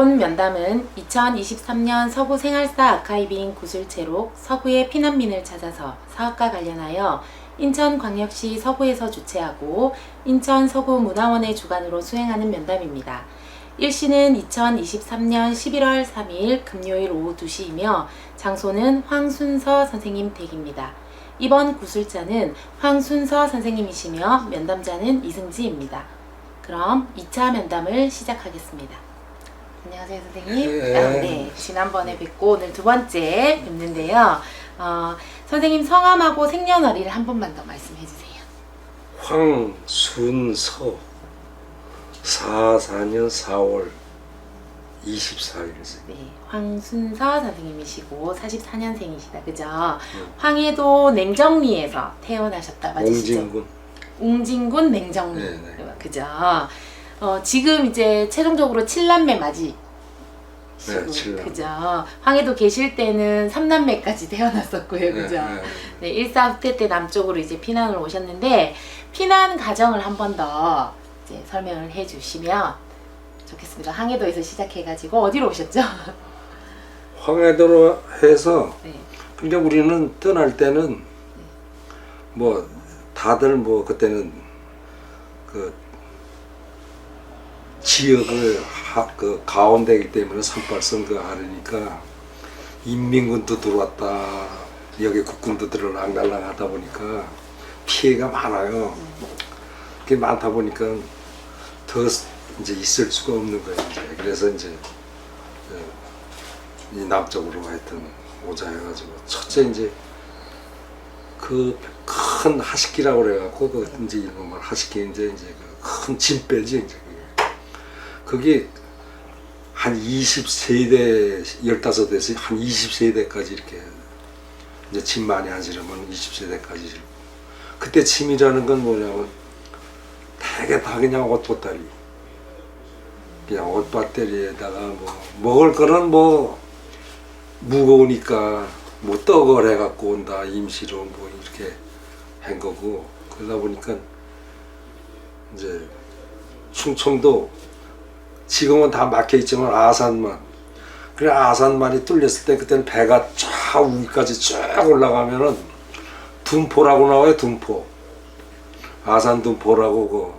이번 면담은 2023년 서구 생활사 아카이브인 구술체록 서구의 피난민을 찾아서 사업과 관련하여 인천광역시 서구에서 주최하고 인천 서구문화원의 주관으로 수행하는 면담입니다. 일시는 2023년 11월 3일 금요일 오후 2시이며 장소는 황순서 선생님 댁입니다. 이번 구술자는 황순서 선생님이시며 면담자는 이승지입니다. 그럼 2차 면담을 시작하겠습니다. 안녕하세요 선생님. 네, 지난번에 뵙고 오늘 두 번째 뵙는데요. 선생님 성함하고 생년월일을 한 번만 더 말씀해 주세요. 황순서 44년 4월 24일이세요. 네, 황순서 선생님이시고 44년생이시다. 그죠? 황해도 냉정리에서 태어나셨다. 맞으시죠? 웅진군 냉정리. 네네. 그죠? 지금 이제 최종적으로 7남매 맞이. 네, 7남매. 그죠? 황해도 계실 때는 3남매까지 태어났었고요. 그죠? 네, 1사 후퇴 때 남쪽으로 이제 피난을 오셨는데 피난 과정을 한 번 더 이제 설명을 해 주시면 좋겠습니다. 황해도에서 시작해가지고 어디로 오셨죠? 황해도로 해서 네. 근데 우리는 떠날 때는 뭐 다들 뭐 그때는 그 지역을 그 가운데이기 때문에 산발선거 하려니까 인민군도 들어왔다 여기 국군도 들어랑달랑 하다 보니까 피해가 많아요. 그게 많다 보니까 더 이제 있을 수가 없는 거예요. 그래서 이제 이 남쪽으로 하여튼 오자 해가지고 첫째 이제 그 큰 하식기라고 그래갖고 그 이제 일본말 하식기 이제 그 큰 짐빼지 이제 그게 한 20세대 15대에서 한 20세대까지 이렇게 이제 짐 많이 하시려면 20세대까지 그때 짐이라는 건 뭐냐면 되게 다 그냥 옷보따리 그냥 옷보따리에다가 뭐 먹을 거는 뭐 무거우니까 뭐 떡을 해갖고 온다 임시로 뭐 이렇게 한 거고 그러다 보니까 이제 충청도 지금은 다 막혀 있지만 아산만 그래 아산만이 뚫렸을 때 그때는 배가 쫙 위까지 쭉 올라가면은 둔포라고 나와요. 둔포 아산 둔포라고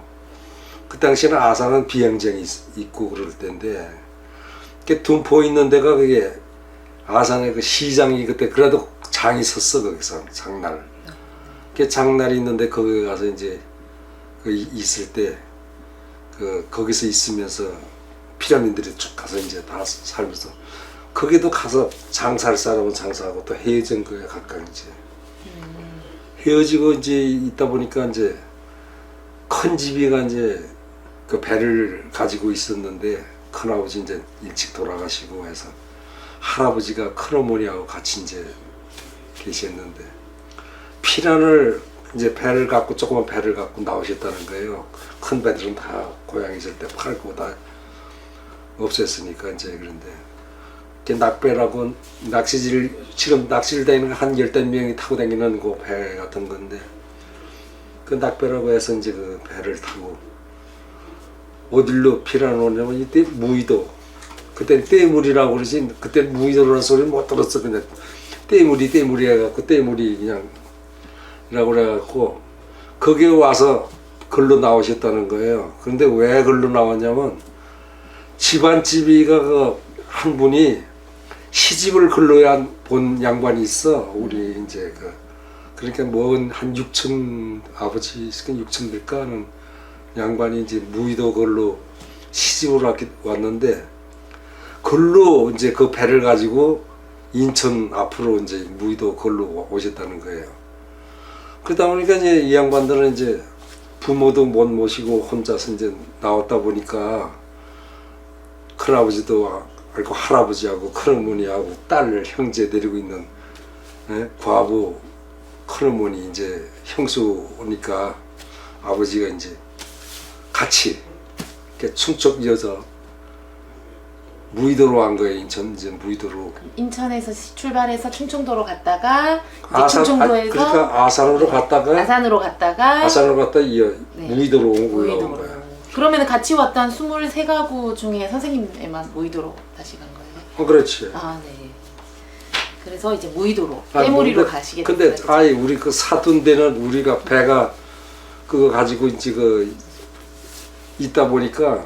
그 당시에는 아산은 비행정이 있고 그럴 때인데 그 둔포 있는 데가 그게 아산의 그 시장이 그때 그래도 장이 섰어 거기서 장날 그 장날이 있는데 거기 가서 이제 그 있을 때 그 거기서 있으면서 피라민들이 쭉 가서 이제 다 살면서 거기도 가서 장사할 사람은 장사하고 또 헤어진 거에 가까이 이제 헤어지고 이제 있다 보니까 이제 큰 집이가 이제 그 배를 가지고 있었는데 큰아버지 이제 일찍 돌아가시고 해서 할아버지가 큰어머니하고 같이 이제 계셨는데 피난을 이제 배를 갖고 조그만 배를 갖고 나오셨다는 거예요. 큰 배들은 다 고향 있을 때 팔고 다 없앴으니까 이제 그런데 낙배라고 낚시질 지금 낚시를 다니는 한 15명이 타고 다니는 그 배 같은 건데 그 낙배라고 해서 이제 그 배를 타고 어디로 피난 오냐면 이때 무의도 그때 떼물이라고 그러지 그때 무의도라는 소리를 못 들었어. 근데 떼물이 해갖고 떼물이 그냥 이라고 그래갖고 거기에 와서 글로 나오셨다는 거예요. 그런데 왜 글로 나왔냐면 집안집이가 그 한 분이 시집을 글로 본 양반이 있어. 우리 이제 그러니까 뭐 한 6층 아버지 6층 될까 하는 양반이 이제 무의도 글로 시집을 왔는데 글로 이제 그 배를 가지고 인천 앞으로 이제 무의도 글로 오셨다는 거예요. 그러다 보니까 이제 이 양반들은 이제 부모도 못 모시고 혼자서 이제 나왔다 보니까 큰아버지도 알고 할아버지하고 큰어머니하고 딸 형제 데리고 있는 과부 큰어머니 이제 형수니까 아버지가 이제 같이 이렇게 충청 이어서 무의도로 간 거예요. 인천 이제 무의도로. 인천에서 출발해서 충청도로 갔다가 아산, 충청도에서 그러니까 아산으로 갔다가 아산으로 갔다가 이어 네. 무의도로 올라온 무의도로. 거예요. 그러면 같이 왔던 23가구 중에 선생님에만 무의도로 다시 간 거예요? 그렇지. 아, 네. 그래서 이제 무의도로 때무리로 가시게 근데 됐어요. 아이 우리 그 사둔 데는 우리가 배가 그거 가지고 이제 그 있다 보니까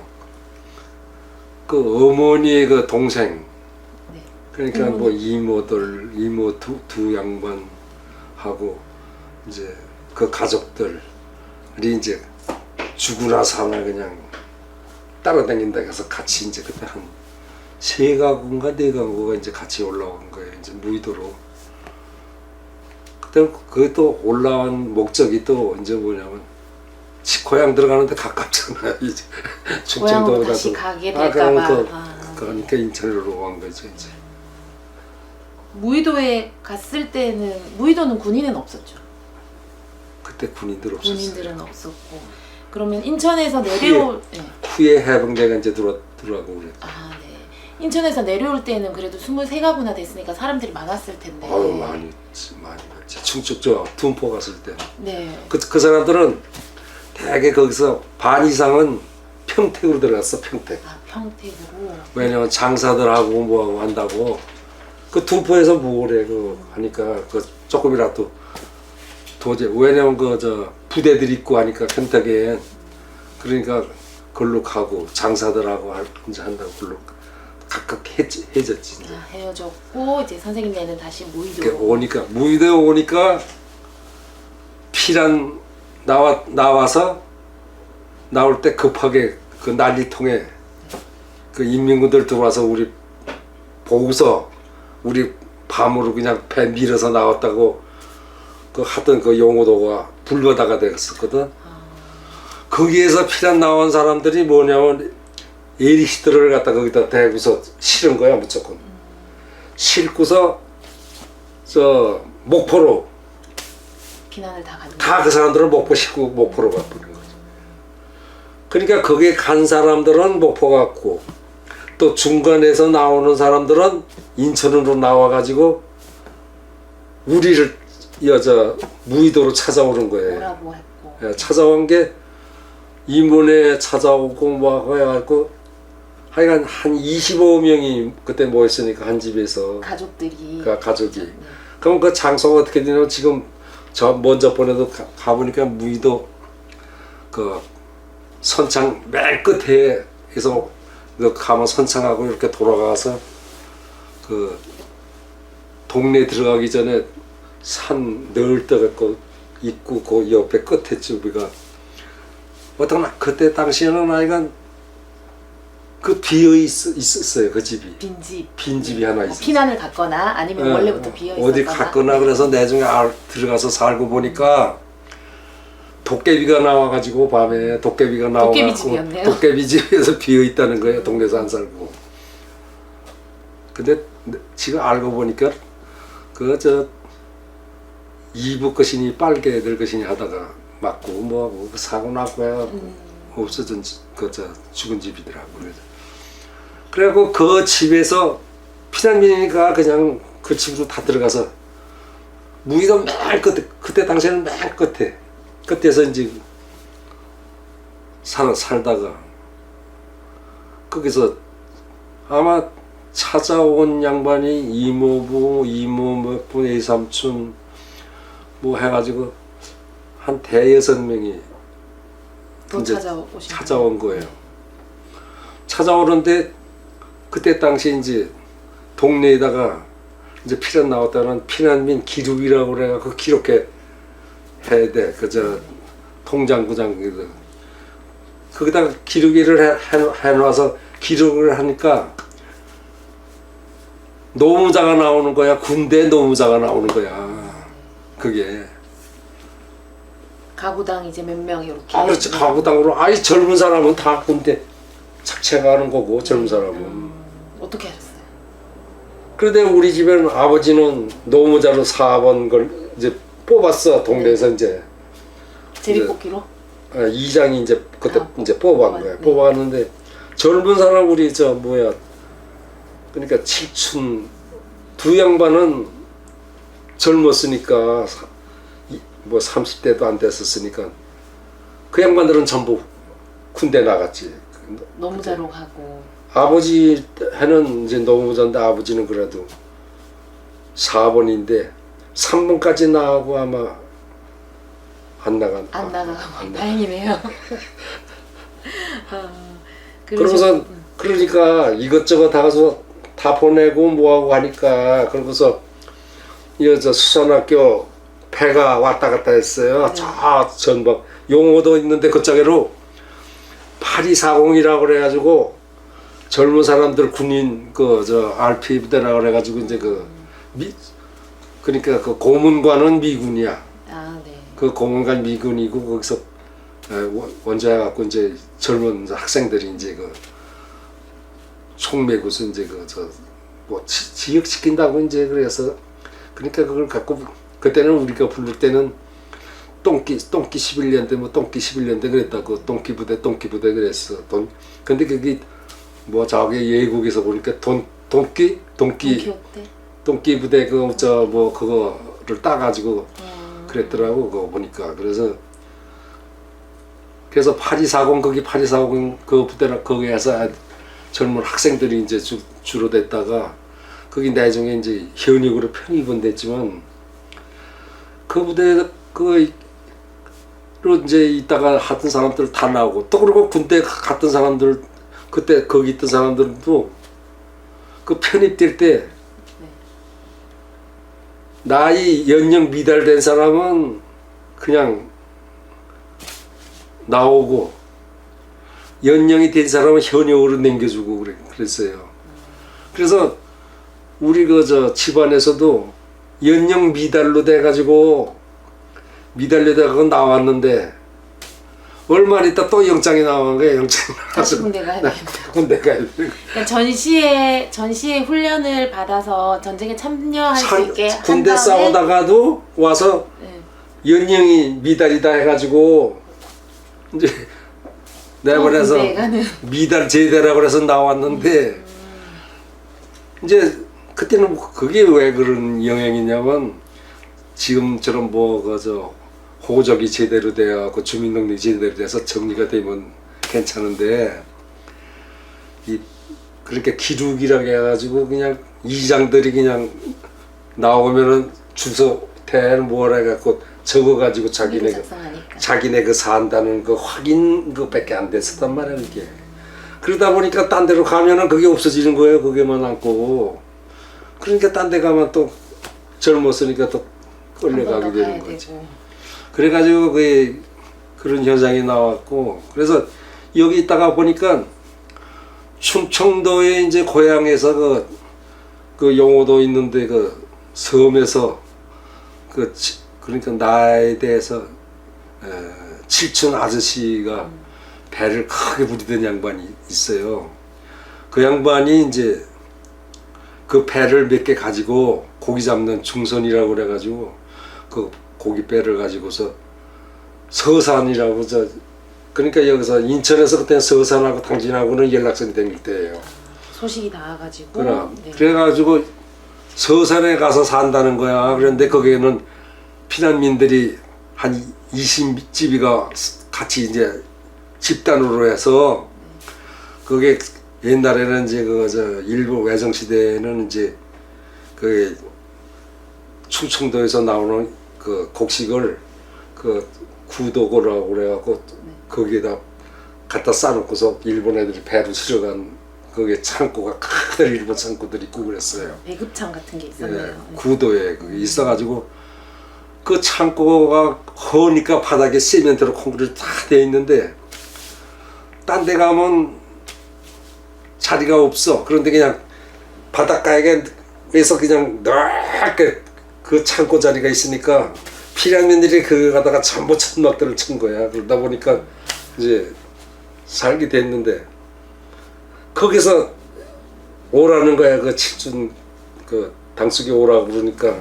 그 어머니의 그 동생 네. 그러니까 뭐 이모들 이모 두 양반하고 이제 그 가족들이 이제 죽으나 사나 그냥 따라다닌다 해서 같이 이제 그때 한 3가구인가 4가구가 이제 같이 올라온 거예요. 이제 무의도로. 그때 그또 올라온 목적이 또 이제 뭐냐면 고향 들어가는데 가깝잖아요. 이제 고향으로 다시 가게 될까봐. 그러니까 인천으로 온 거죠 이제. 무의도에 갔을 때는 무의도는 군인은 없었죠. 그때 군인들 없었어요. 군인들은 없었고 그러면 인천에서 내려올 네. 후에 해병대가 이제 들어가고 그랬죠. 아, 네. 인천에서 내려올 때는 그래도 23가구나 됐으니까 사람들이 많았을 텐데. 아유 많이 갔지. 충청 저 둔포 갔을 때. 네. 그 사람들은 대개 거기서 반 이상은 평택으로 들어갔어. 평택. 아, 평택으로. 왜냐면 장사들하고 뭐하고 한다고. 그 둔포에서 뭐래 그 하니까 그 조금이라도 도저히 왜냐면 그 저 부대들 있고 하니까 평택에 그러니까 걸로 가고 장사들하고 이제 한다고 걸로 각각 해졌지. 이제. 아, 헤어졌고 이제 선생님네는 다시 무의도로. 이렇게 오니까 무의도에 오니까 피란 나와서 나올 때 급하게 그 난리통에 그 인민군들 들어와서 우리 보고서 우리 밤으로 그냥 배 밀어서 나왔다고 그 하던 그 용어도가 불바다가 됐었거든. 거기에서 피난 나온 사람들이 뭐냐면 에리히트를 갖다 거기다 대고서 실은 거야 무조건. 싣고서 저 목포로 비난을 다 가는. 다 그 사람들은 목포 싣고 목포로 가버린 거지. 그러니까 거기에 간 사람들은 목포 갔고 또 중간에서 나오는 사람들은 인천으로 나와가지고 우리를 여자 무의도로 찾아오는 거예요. 뭐라고 했고. 예, 찾아온 게 이문에 찾아오고 뭐 해갖고 하여간 한 25명이 그때 모였으니까 한 집에서 가족들이. 그 가족이. 네. 그럼 그 장소가 어떻게 되냐면 지금 저 먼저 보내도 가보니까 무의도 그 선창 맨 끝에 해서 그 가면 선창하고 이렇게 돌아가서 그 동네 들어가기 전에 산 널떠가 있고 그 옆에 끝에 우리가 어떤 그때 당시에는 아이가 그 비어 있었어요 그 집이 빈집이 하나 뭐 있었어요. 피난을 갔거나 아니면 원래부터 비어 있었거나. 어디 갔거나 그래서 나중에 들어가서 살고 보니까 도깨비가 나와가지고 밤에 도깨비가 나와가지고 도깨비 집이었네요. 도깨비 집에서 비어 있다는 거예요. 동네에서 안 살고. 근데 지금 알고 보니까 그 저 이북 거신이 빨개 들 거신이 하다가 맞고 뭐하고 사고 나고 해갖고 없어진 그 저 죽은 집이더라고. 그래갖고 그 집에서 피난민이니까 그냥 그 집으로 다 들어가서 무의도 맨 끝에 그때 당시에는 맨 끝에서 이제 살다가 거기서 아마 찾아온 양반이 이모부, 이모 몇 분, 외삼촌 뭐 해가지고 한 대여섯 명이 또 이제 찾아온 거예요. 찾아오는데 그때 당시 이제 동네에다가 이제 피난 나왔다는 피난민 기록이라고 그래갖고 기록해 해야 돼. 그저 통장구장 거기다가 기록일을 해놔서 기록을 하니까 노무자가 나오는 거야. 군대 노무자가 나오는 거야. 그게. 가구당 이제 몇 명 이렇게. 아, 그렇지. 가구당으로. 아이 젊은 사람은 다 군대 착취가는 거고 젊은 사람은. 어떻게 하셨어요? 그런데 우리 집에는 아버지는 노무자로 4번 걸 이제 뽑았어. 동네에서 이제. 제비뽑기로? 이장이 이제 그때 이제 뽑은 거야. 네. 뽑았는데 젊은 사람 우리 저 뭐야. 그러니까 칠춘 두 양반은 젊었으니까 뭐 30대도 안 됐었으니까 그 양반들은 전부 군대 나갔지. 노무자로 가고. 아버지 해는 이제 노무자인데 아버지는 그래도 4번인데 3번까지 나가고 아마 안 나간. 안 나가고 안 나가. 다행이네요. 그러고서 그러니까 이것저것 다 가서 다 보내고 뭐하고 하니까 그러고서 이저 수산학교 배가 왔다 갔다 했어요. 네. 저 전방 용호도 있는데 그쪽으로 8240이라고 그래가지고 젊은 사람들 군인 RP 부대라고 그래가지고 이제 그러니까 그 고문관은 미군이야. 아, 네. 그 고문관 미군이고 거기서 원자해 갖고 이제 젊은 학생들이 이제 총 메고서 이제 지역시킨다고 이제 그래서 그러니까 그걸 갖고 그때는 우리가 부를 때는 똥기 11년대 뭐 똥기 11년대 그랬다고 똥기 부대 그랬어. 근데 그게 뭐 저기 예국에서 보니까 동기 부대 그거를 따가지고 그랬더라고 그거 보니까. 그래서 8240 거기 8240 그 부대라 거기에서 젊은 학생들이 이제 주로 됐다가 거기 나중에 이제 현역으로 편입은 됐지만 그 부대 로 이제 있다가 하던 사람들 다 나오고 또 그리고 군대 갔던 사람들 그때 거기 있던 사람들도 그 편입될 때 나이 연령 미달된 사람은 그냥 나오고 연령이 된 사람은 현역으로 남겨주고 그랬어요. 그래서 우리 집안에서도 연령 미달로 돼가지고 미달려다가 나왔는데 얼마 있다 또 영장이 나온 거야. 영장이 다시 나와서 군대 가야 되겠다. 군대 가야 돼. 그러니까 전시에 훈련을 받아서 전쟁에 참여할 수 있게 한 군대 다음에 싸우다가도 와서 네. 연령이 미달이다 해가지고 이제 내가 그래서 군대에 가는. 미달 제대라고 그래서 나왔는데 이제 그때는 그게 왜 그런 영향이냐면 지금처럼 호적이 제대로 되어갖고 주민등록이 제대로 돼서 정리가 되면 괜찮은데 그렇게 기록이라고 해가지고 그냥 이장들이 그냥 나오면은 주소 대는 뭐라 해갖고 적어가지고 자기네 그 산다는 그 확인 그밖에 안 됐었단 말이야 그게. 그러다 보니까 딴 데로 가면은 그게 없어지는 거예요. 그게만 남고. 그러니까 딴 데 가면 또 젊었으니까 또 끌려가게 되는 거지. 그래가지고 그런 현상이 나왔고 그래서 여기 있다가 보니까 충청도에 이제 고향에서 그 용호도 있는데 그 섬에서 그러니까 나에 대해서 칠촌 아저씨가 배를 크게 부리던 양반이 있어요. 그 양반이 이제 그 배를 몇 개 가지고 고기 잡는 중선이라고 그래가지고 그 고깃배를 가지고서 서산이라고 그러니까 여기서 인천에서 그때 서산하고 당진하고는 연락선이 댕길 때예요. 소식이 닿아가지고. 네. 그래가지고 서산에 가서 산다는 거야. 그런데 거기에는 피난민들이 한 20집이가 같이 이제 집단으로 해서 그게 옛날에는 이제 일부 외정 시대에는 이제 그 충청도에서 나오는 그 곡식을 그 구도고라고 그래갖고 거기에다 갖다 싸놓고서 일본 애들이 배로 실어간 그게 창고가 큰 일본 창고들이 있고 그랬어요. 배급창 같은 게 있었네요. 예, 구도에 그게 있어가지고 그 창고가 허니까 바닥에 시멘트로 콘크리트 다 돼 있는데 딴 데 가면 자리가 없어. 그런데 그냥 바닷가에서 그냥 넓게 그 창고 자리가 있으니까 피난민들이 그거 가다가 전부 천막들을 친 거야. 그러다 보니까 이제 살게 됐는데 거기서 오라는 거야. 그 칠순 그 당숙이 오라고 그러니까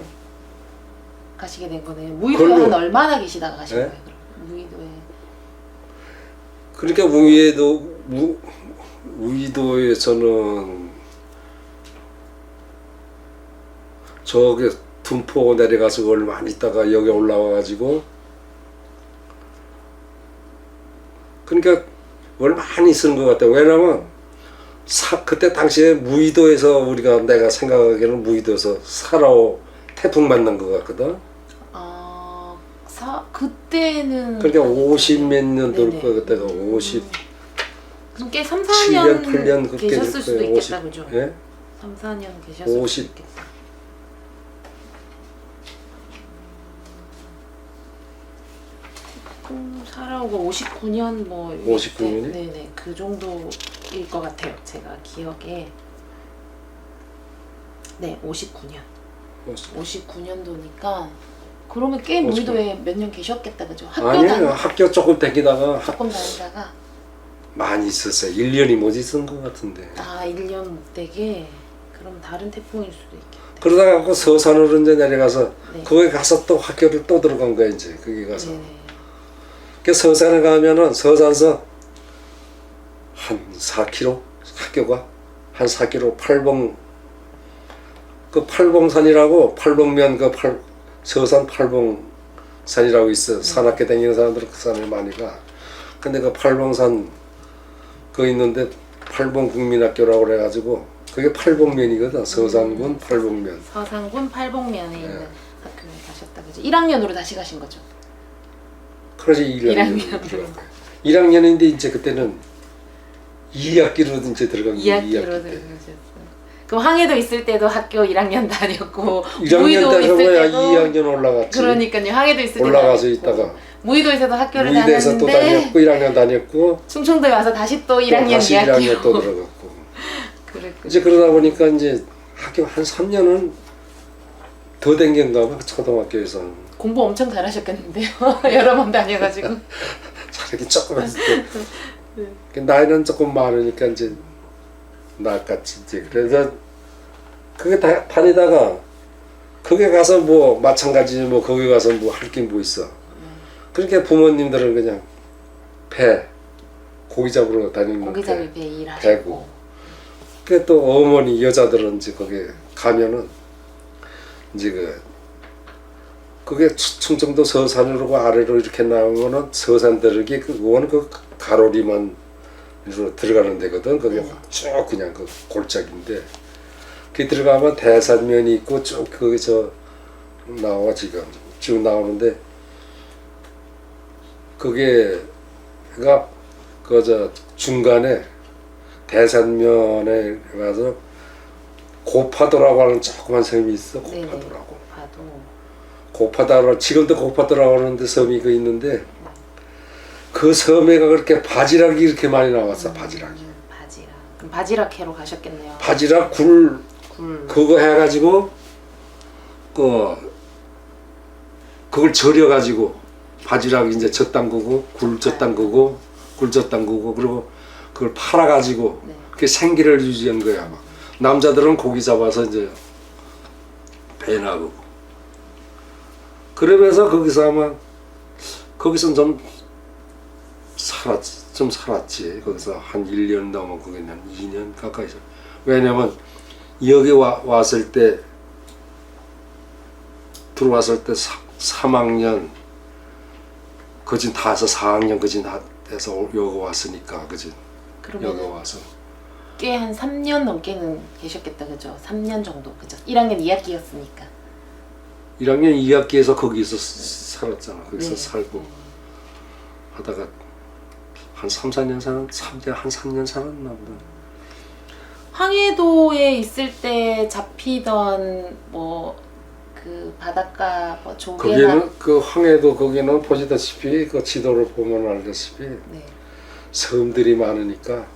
가시게 된 거네요. 무의도에 한 얼마나 계시다가 가신 네? 거예요? 그럼? 무의도에. 그러니까 무의도에서는 저기 둔포 내려가서 얼마 안 있다가 여기 올라와가지고 그러니까 뭘 많이 쓰는 것 같아요. 왜냐면 그때 당시에 무의도에서 우리가 내가 생각하기에는 무의도에서 사라오 태풍 만난 것 같거든. 그때는 그러니까 50 몇 년도일 네네. 거야 그때가 50. 그럼 꽤 3, 7년, 4년 8년 그렇게 계셨을 될 수도 거예요. 있겠다, 50. 그죠? 예? 3, 4년 계셨을 50. 수도 있겠다. 살아오고 59년 뭐 59 년이? 네네 그 정도일 것 같아요. 제가 기억에 네 59년 59년도니까 그러면 꽤 59. 무의도에 몇 년 계셨겠다, 그죠? 학교 아니에요. 학교 조금 다니다가 조금 다니다가 많이 있었어요. 1년이 못 있은 것 같은데. 1년 못 되게 그럼 다른 태풍일 수도 있겠다. 그러다가 그 서산으로 이제 내려가서 네. 거기 가서 또 학교를 또 들어간 거야 이제 거기 가서. 네네. 그 서산에 가면은 서산서 한 4km 학교가 한 4km 그 팔봉산이라고 팔봉면 서산 팔봉산이라고 있어. 산악회 다니는 사람들은 그 산에 많이 가. 근데 그 팔봉산 그 있는데 팔봉국민학교라고 그래가지고 그게 팔봉면이거든. 서산군 팔봉면. 서산군 팔봉면에 있는 학교에 가셨다, 그죠? 1학년으로 다시 가신 거죠? 그러지 1학년. 1학년인데 이제 그때는 2학기로 이제 들어간 거예요. 2학기로 2학기 때. 들어가셨어요. 그럼 항해도 있을 때도 학교 1학년 다녔고 1학년 무의도 때서 있을 뭐야 때도 2학년 올라갔지. 그러니까요. 항해도 있을 때도 올라가서 다녔고, 있다가 무의도에서도 학교를 무의대에서 또 다녔는데 다녔고 1학년 다녔고 충청도에 와서 다시 또 1학년 다시 1학년 2학기로 또 들어갔고 그랬군요. 이제 그러다 보니까 이제 학교 한 3년은 더 댕긴가 봐. 초등학교에서 공부 엄청 잘하셨겠는데요. 여러 번 다녀가지고. 저렇게 조그맣을 때 나이는 조금 많으니까 이제 나같이 이제 그래서 그게 다니다가 거기 가서 뭐 마찬가지 뭐 거기 가서 뭐 할 게 뭐 있어. 그러니까 부모님들은 그냥 고기 잡으러 다니는 고기 잡을 때 배고. 일하시고. 그 또 어머니 여자들은 이제 거기 가면은 이제 그게 충청도 서산으로 아래로 이렇게 나오면은 서산더러기 그거는 그 가로리만 들어가는 데거든. 거기 쭉 그냥 그 골짜기인데 그 들어가면 대산면이 있고 쭉 거기서 나와 지금 쭉 나오는데 그게가 그저 중간에 대산면에 가서 고파도라고 하는 조그만 섬이 있어. 고파도라고. 고파도라 지금도 고파도라고 하는데 섬이 그 있는데 그 섬에가 그렇게 바지락이 이렇게 많이 나왔어. 바지락이. 바지락. 그럼 바지락 캐러 가셨겠네요. 바지락 굴 그거 해가지고 그걸 절여가지고 바지락 이제 젖 담그고 굴 젖 담그고 굴 젖 담그고 그리고 그걸 팔아가지고 그게 생기를 유지한 거야. 막. 남자들은 고기 잡아서 이제 배 나가고 그러면서 거기서 아마 거기서 좀 살았지. 거기서 한 1년 넘어 거기는 2년 가까이. 왜냐면 여기 왔을 때 들어왔을 때 3학년 그진 다 해서 4학년 그진 다 해서 여기 왔으니까 그진 여기 와서 꽤 한 3년 넘게는 계셨겠다, 그죠? 3년 정도, 그죠? 1학년 2학기였으니까. 1학년 2학기에서 거기서 살았잖아. 거기서 살고 하다가 한 3, 4년 한 3년 살았나 보다. 황해도에 있을 때 잡히던 뭐 그 바닷가 뭐 조개나 거기는 그 황해도 거기는 보시다시피 그 지도를 보면 알다시피 섬들이 많으니까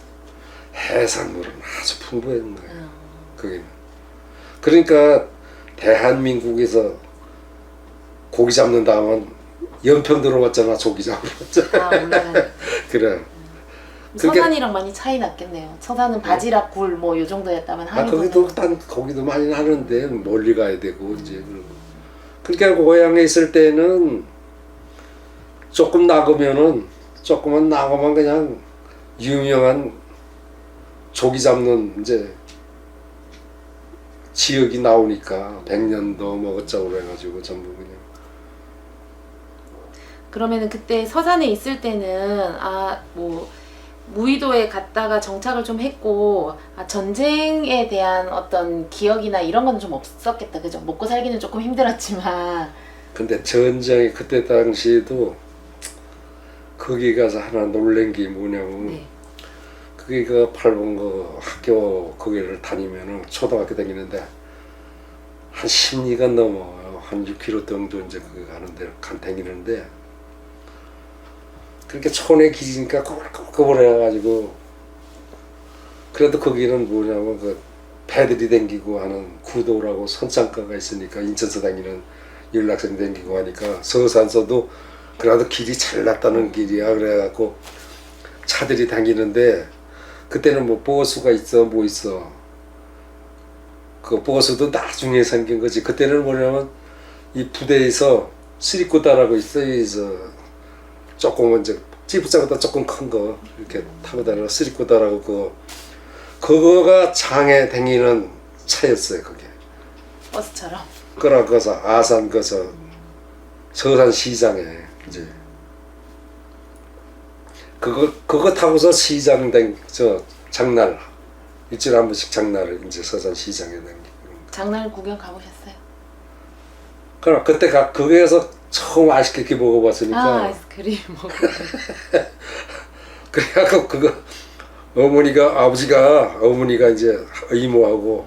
해산물은 아주 풍부한 거예요. 거기는. 그러니까 대한민국에서 고기 잡는다 하면 연평 들어왔잖아. 조기 잡으러 왔잖아. 올라가는. 그래. 서산이랑 많이 차이 났겠네요. 서산은 바지락 굴 뭐 요 정도였다면 거기도 거기도 많이 하는데 멀리 가야 되고 이제 그러고. 그러니까 고향에 있을 때는 조금만 나가면 그냥 유명한 조기 잡는 이제 지역이 나오니까 100년도 먹었자고 그래가지고 전부 그냥. 그러면은 그때 서산에 있을 때는 뭐 무의도에 갔다가 정착을 좀 했고 전쟁에 대한 어떤 기억이나 이런 건 좀 없었겠다. 그죠? 먹고 살기는 조금 힘들었지만. 근데 전쟁이 그때 당시에도 거기 가서 하나 놀란 게 뭐냐면 네. 거기가 팔봉 학교 거기를 다니면은 초등학교 다니는데 한 10리가 넘어요. 한 6km 정도 이제 그 가는 데를 다니는데 그렇게 촌에 기지니까 꼬불꼬불해가지고 그래도 거기는 뭐냐면 그 배들이 댕기고 하는 구도라고 선창가가 있으니까 인천서 다니는 연락선 댕기고 하니까 서산서도 그래도 길이 잘 났다는 길이야. 그래갖고 차들이 다니는데 그때는 뭐 버스가 있어 뭐 있어 그 버스도 나중에 생긴 거지. 그때는 뭐냐면 이 부대에서 쓰리코다라고 있어요. 조금 이제 지프차보다 조금 큰 거 이렇게 타고 다니는 쓰리코다라고 그거가 장에 다니는 차였어요. 그게 버스처럼. 그래서 아산 서산 시장에 이제 그거 타고서 시장 장날 일주일에 한 번씩 장날을 이제 서산 시장에 다니고. 장날 구경 가보셨어요? 그럼 그때 거기에서 처음 아이스크림 먹어봤으니까 아이스크림 먹어. 그래갖고 그거 어머니가 이제 이모하고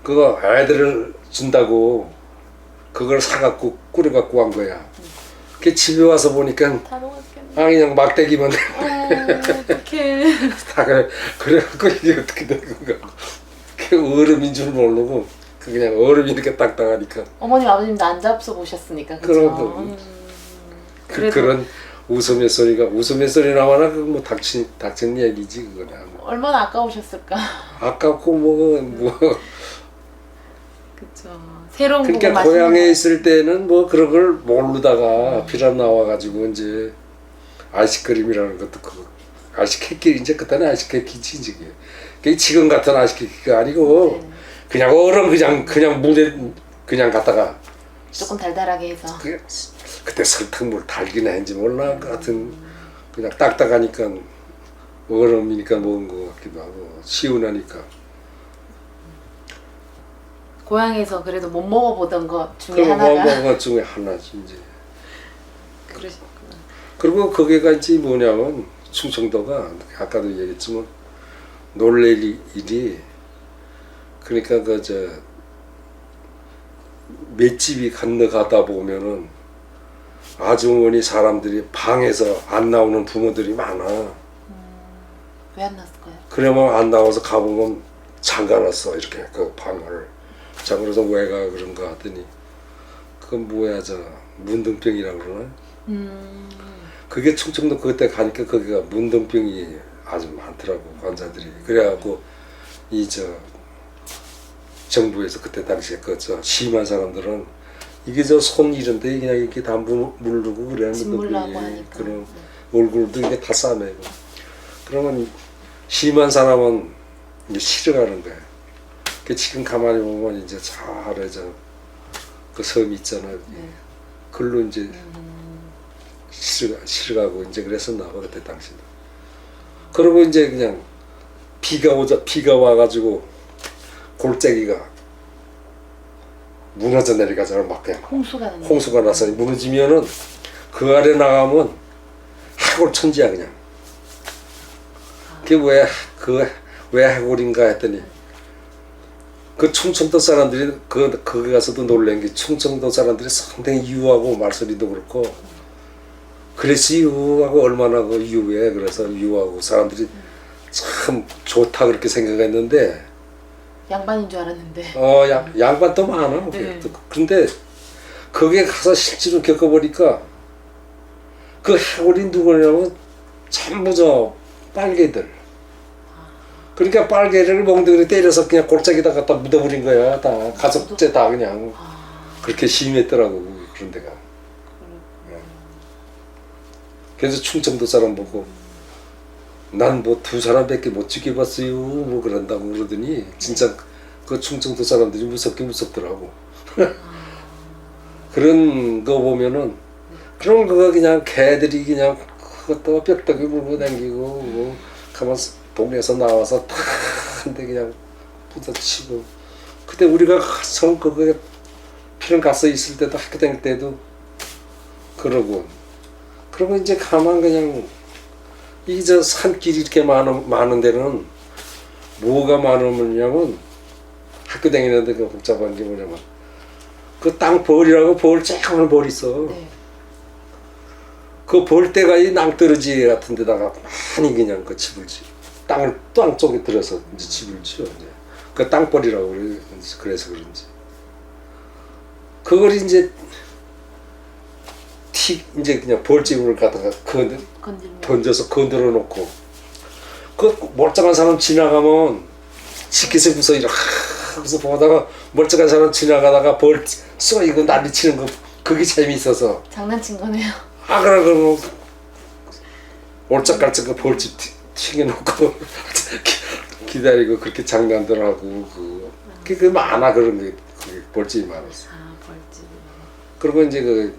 그거 애들을 준다고 그걸 사갖고 끓여갖고 간 거야. 그 집에 와서 보니까 다 녹았겠네. 그냥 막대기만 어떡해. 다 그래갖고 이게 어떻게 된 건가. 그 얼음인 줄 모르고 그냥 얼음이 이렇게 딱딱하니까. 어머님 아버님도 안 잡숴 보셨으니까 그죠? 그럼 그런 웃음의 소리 나와나 그거 뭐 닥친 얘기지 그거는. 얼마나 아까우셨을까. 아깝고 뭐 그쵸. 새로운 그러니까 부분 고향에 맛있는 있을 때는 뭐 그런 걸 모르다가 피란 나와가지고 이제 아이스크림이라는 것도 아이스케이크 이제 그때는 아이스케이크지 이제 그게 지금 같은 아이스케이크가 아니고 네. 그냥 얼음 그냥 물에 그냥 갖다가 조금 달달하게 해서. 그때 설탕물 달기나 했는지 몰라 같은 그냥 딱딱하니까 얼음이니까 먹은 것 같기도 하고 시원하니까. 고향에서 그래도 못 먹어보던 것 중에 그럼 하나가. 먹은 것 중에 하나지 이제. 그러셨구나. 그리고 거기가 이제 뭐냐면 충청도가 아까도 얘기했지만 놀랄 일이 그러니까 맷집이 건너가다 보면은 아주머니 사람들이 방에서 안 나오는 부모들이 많아. 왜 안 났을까요? 그러면 안 나와서 가보면 잠가놨어 이렇게 그 방을. 잠그러서 왜가 그런가 하더니 그건 뭐야 문둥병이라고 그러나? 그게 충청도 그때 가니까 거기가 문둥병이 아주 많더라고 환자들이. 그래갖고 정부에서 그때 당시에 심한 사람들은 이게 손 이런데 그냥 이렇게 다 물르고 그래야 짓물라고 하니까. 그런 얼굴도 이게 다 싸매고 그러면 심한 사람은 이제 싫어가는 거야. 지금 가만히 보면 이제 잘해 그 섬 있잖아. 글로 이제 싫어가고 이제 그랬었나 봐 그때 당시는. 그리고 이제 그냥 비가 와가지고 골짜기가 무너져 내려가잖아. 막 그냥 홍수가 나서 무너지면은 그 아래 나가면 해골천지야 그냥. 그게 왜 해골인가 했더니 그 충청도 사람들이 거기 가서도 놀란 게 충청도 사람들이 상당히 유하고 말소리도 그렇고 그래서 유하고 얼마나 유해. 그래서 유하고 사람들이 참 좋다 그렇게 생각했는데 양반인 줄 알았는데. 양반도 많아. 네. 근데 거기에 가서 실제로 겪어보니까 그 해골이 누구냐면 전부 빨개들. 그러니까 빨개를 멍덩이를 때려서 그냥 골짜기다 갖다 묻어버린 거야. 다 가족제 다 그냥 그렇게 심했더라고 그런 데가. 그래서 충청도 사람 보고 난 뭐 2사람밖에 못 죽여봤어요 뭐 그런다고 그러더니 진짜 그 충청도 사람들이 무섭더라고. 그런 거 보면은 그런 거 그냥 개들이 그냥 그것도 뼈떡이 물고 다니고 뭐 가만 동네에서 나와서 다 한데 그냥 부딪히고. 그때 우리가 처음 그거에 필연 가서 있을 때도 학교 다닐 때도 그러고 이제 가만 그냥 이 저 산길이 이렇게 많은 데는 뭐가 많으냐면 학교 다니는데 그 복잡한 게 뭐냐면 그 땅벌이라고 벌 쬐끄만 벌 있어. 네. 그 벌대가 이 낭떠러지 같은 데다가 많이 그냥 그 집을 땅 쪽에 들어서 이제 집을 지어. 이제 그 땅벌이라고 그래. 그래서 그런지 그걸 이제 이제 그냥 벌집을 갖다가 던져서 건드려 놓고 그 멀쩡한 사람 지나가면 지키서 무서 이렇게 하면서 보다가 멀쩡한 사람 지나가다가 벌 쏘 이거 난리치는 거 그게 재미있어서 장난친 거네요. 그러면 올짝깔짝 그 벌집 튀겨놓고 기다리고 그렇게 장난들 하고 그게 많아. 그런 게 벌집이 많았어. 벌집. 그리고 이제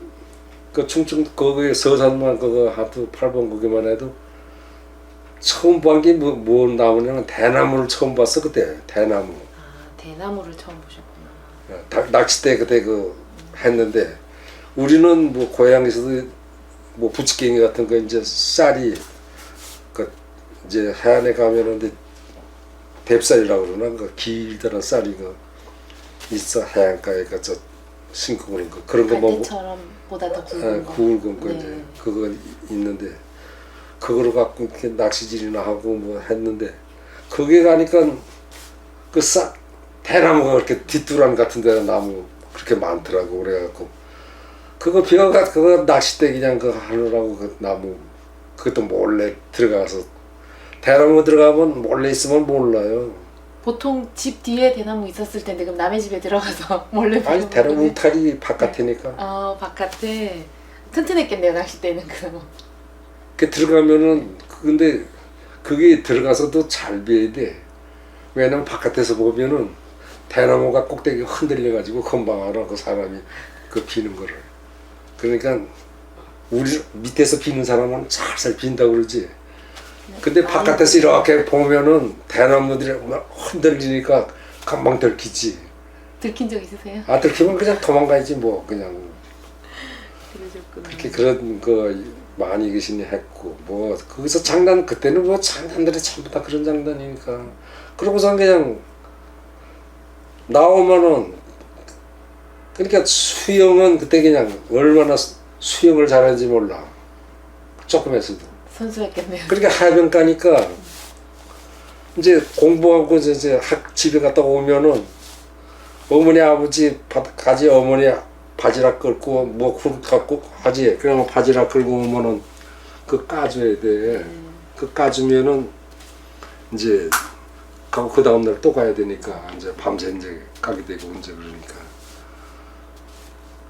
그 충청 거기 서산만 그거 하도 8번 거기만 해도 처음 본 게 뭐 나무냐면 대나무를 처음 봤어. 그때 대나무. 대나무를 처음 보셨구나. 낚싯대 그때 했는데 우리는 뭐 고향에서도 뭐 부치깽이 같은 거 이제 쌀이 이제 해안에 가면은 근데 뎁쌀이라고 그러나 그 길다란 쌀이 있어. 해안가에 저 싱크거린 거 그런 거 뭐 갈대처럼 보다 더 굵은 거. 굵은 거 네. 이제 그거 있는데 그거를 갖고 이렇게 낚시질이나 하고 뭐 했는데 거기 가니까 대나무가 그렇게 뒷두란 같은 데가 나무 그렇게 많더라고. 그래갖고 그거 낚싯대 그냥 하느라고 그 나무 그것도 몰래 들어가서 대나무 들어가면 몰래 있으면 몰라요. 보통 집 뒤에 대나무 있었을 텐데 그럼 남의 집에 들어가서 몰래 아니 대나무 울타리 바깥이니까. 바깥에 튼튼했겠네요. 낚싯대는 그럼. 그 들어가면은 근데 그게 들어가서도 잘 비어야 돼. 왜냐면 바깥에서 보면은 대나무가 꼭대기 흔들려 가지고 금방 알아 그 사람이 비는 거를. 그러니까 우리 밑에서 비는 사람은 살살 빈다고 그러지. 근데 바깥에서 이렇게 보면은 대나무들이 흔들리니까 금방 들키지. 들킨 적 있으세요? 들키면 그냥 도망가야지 뭐 그냥. 그러셨구나. 그렇게 그런 거 많이 계시니 했고 뭐 거기서 그때는 뭐 장난들이 전부 다 그런 장난이니까. 그러고서 그냥 나오면은 그러니까 수영은 그때 그냥 얼마나 수영을 잘하는지 몰라. 조금 했어도. 선수였겠네요. 그러니까 해변 가니까 이제 공부하고 이제 집에 갔다 오면은 어머니 아버지 가지 어머니 바지락 끌고 뭐 굴 갖고 하지. 그러면 바지락 끌고 오면은 까줘야 돼. 까주면은 이제 가고 그 다음 날 또 가야 되니까 이제 밤새 이제 가게 되고 이제 그러니까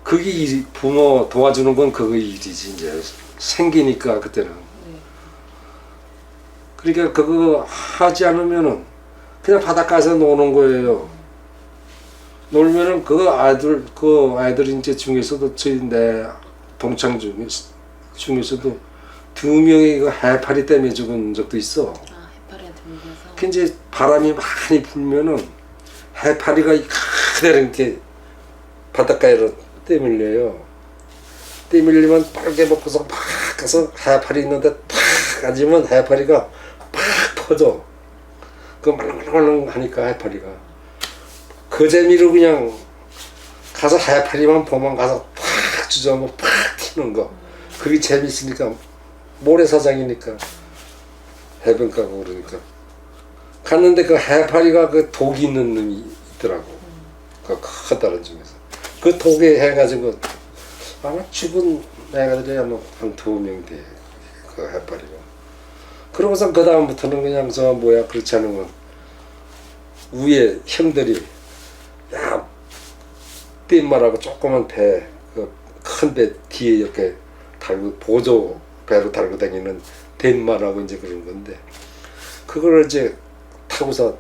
그게 일이 부모 도와주는 건 그거 일이지 이제 생기니까 그때는. 그러니까 그거 하지 않으면은 그냥 바닷가에서 노는 거예요. 놀면은 아이들 이제 중에서도 내 동창 중에서도 2명이 해파리 때문에 죽은 적도 있어. 해파리한테 물려서. 그 이제 바람이 많이 불면은 해파리가 그대로 이렇게 바닷가에로 떼밀려요. 떼밀리면 빨개 먹고서 막 가서 해파리 있는데 팍 앉으면 해파리가 팍 퍼져. 말랑말랑 하니까 해파리가. 그 재미로 그냥 가서 해파리만 보면 가서 팍 주저하면 팍 튀는 거. 그게 재밌으니까 모래사장이니까 해변 가고 그러니까 갔는데 그 해파리가 독이 있는 놈이 있더라고. 그 커다란 중에서 그 독에 해가지고 아마 죽은 애가들이 아마 한 2명 돼. 그 해파리가. 그러고서 그 다음부터는 그냥 그렇지 않으면 위에 형들이 야 뗏말하고 조그만 배, 큰 배 뒤에 이렇게 달고 보조 배로 달고 다니는 뗏말하고 이제 그런 건데 그걸 이제 타고서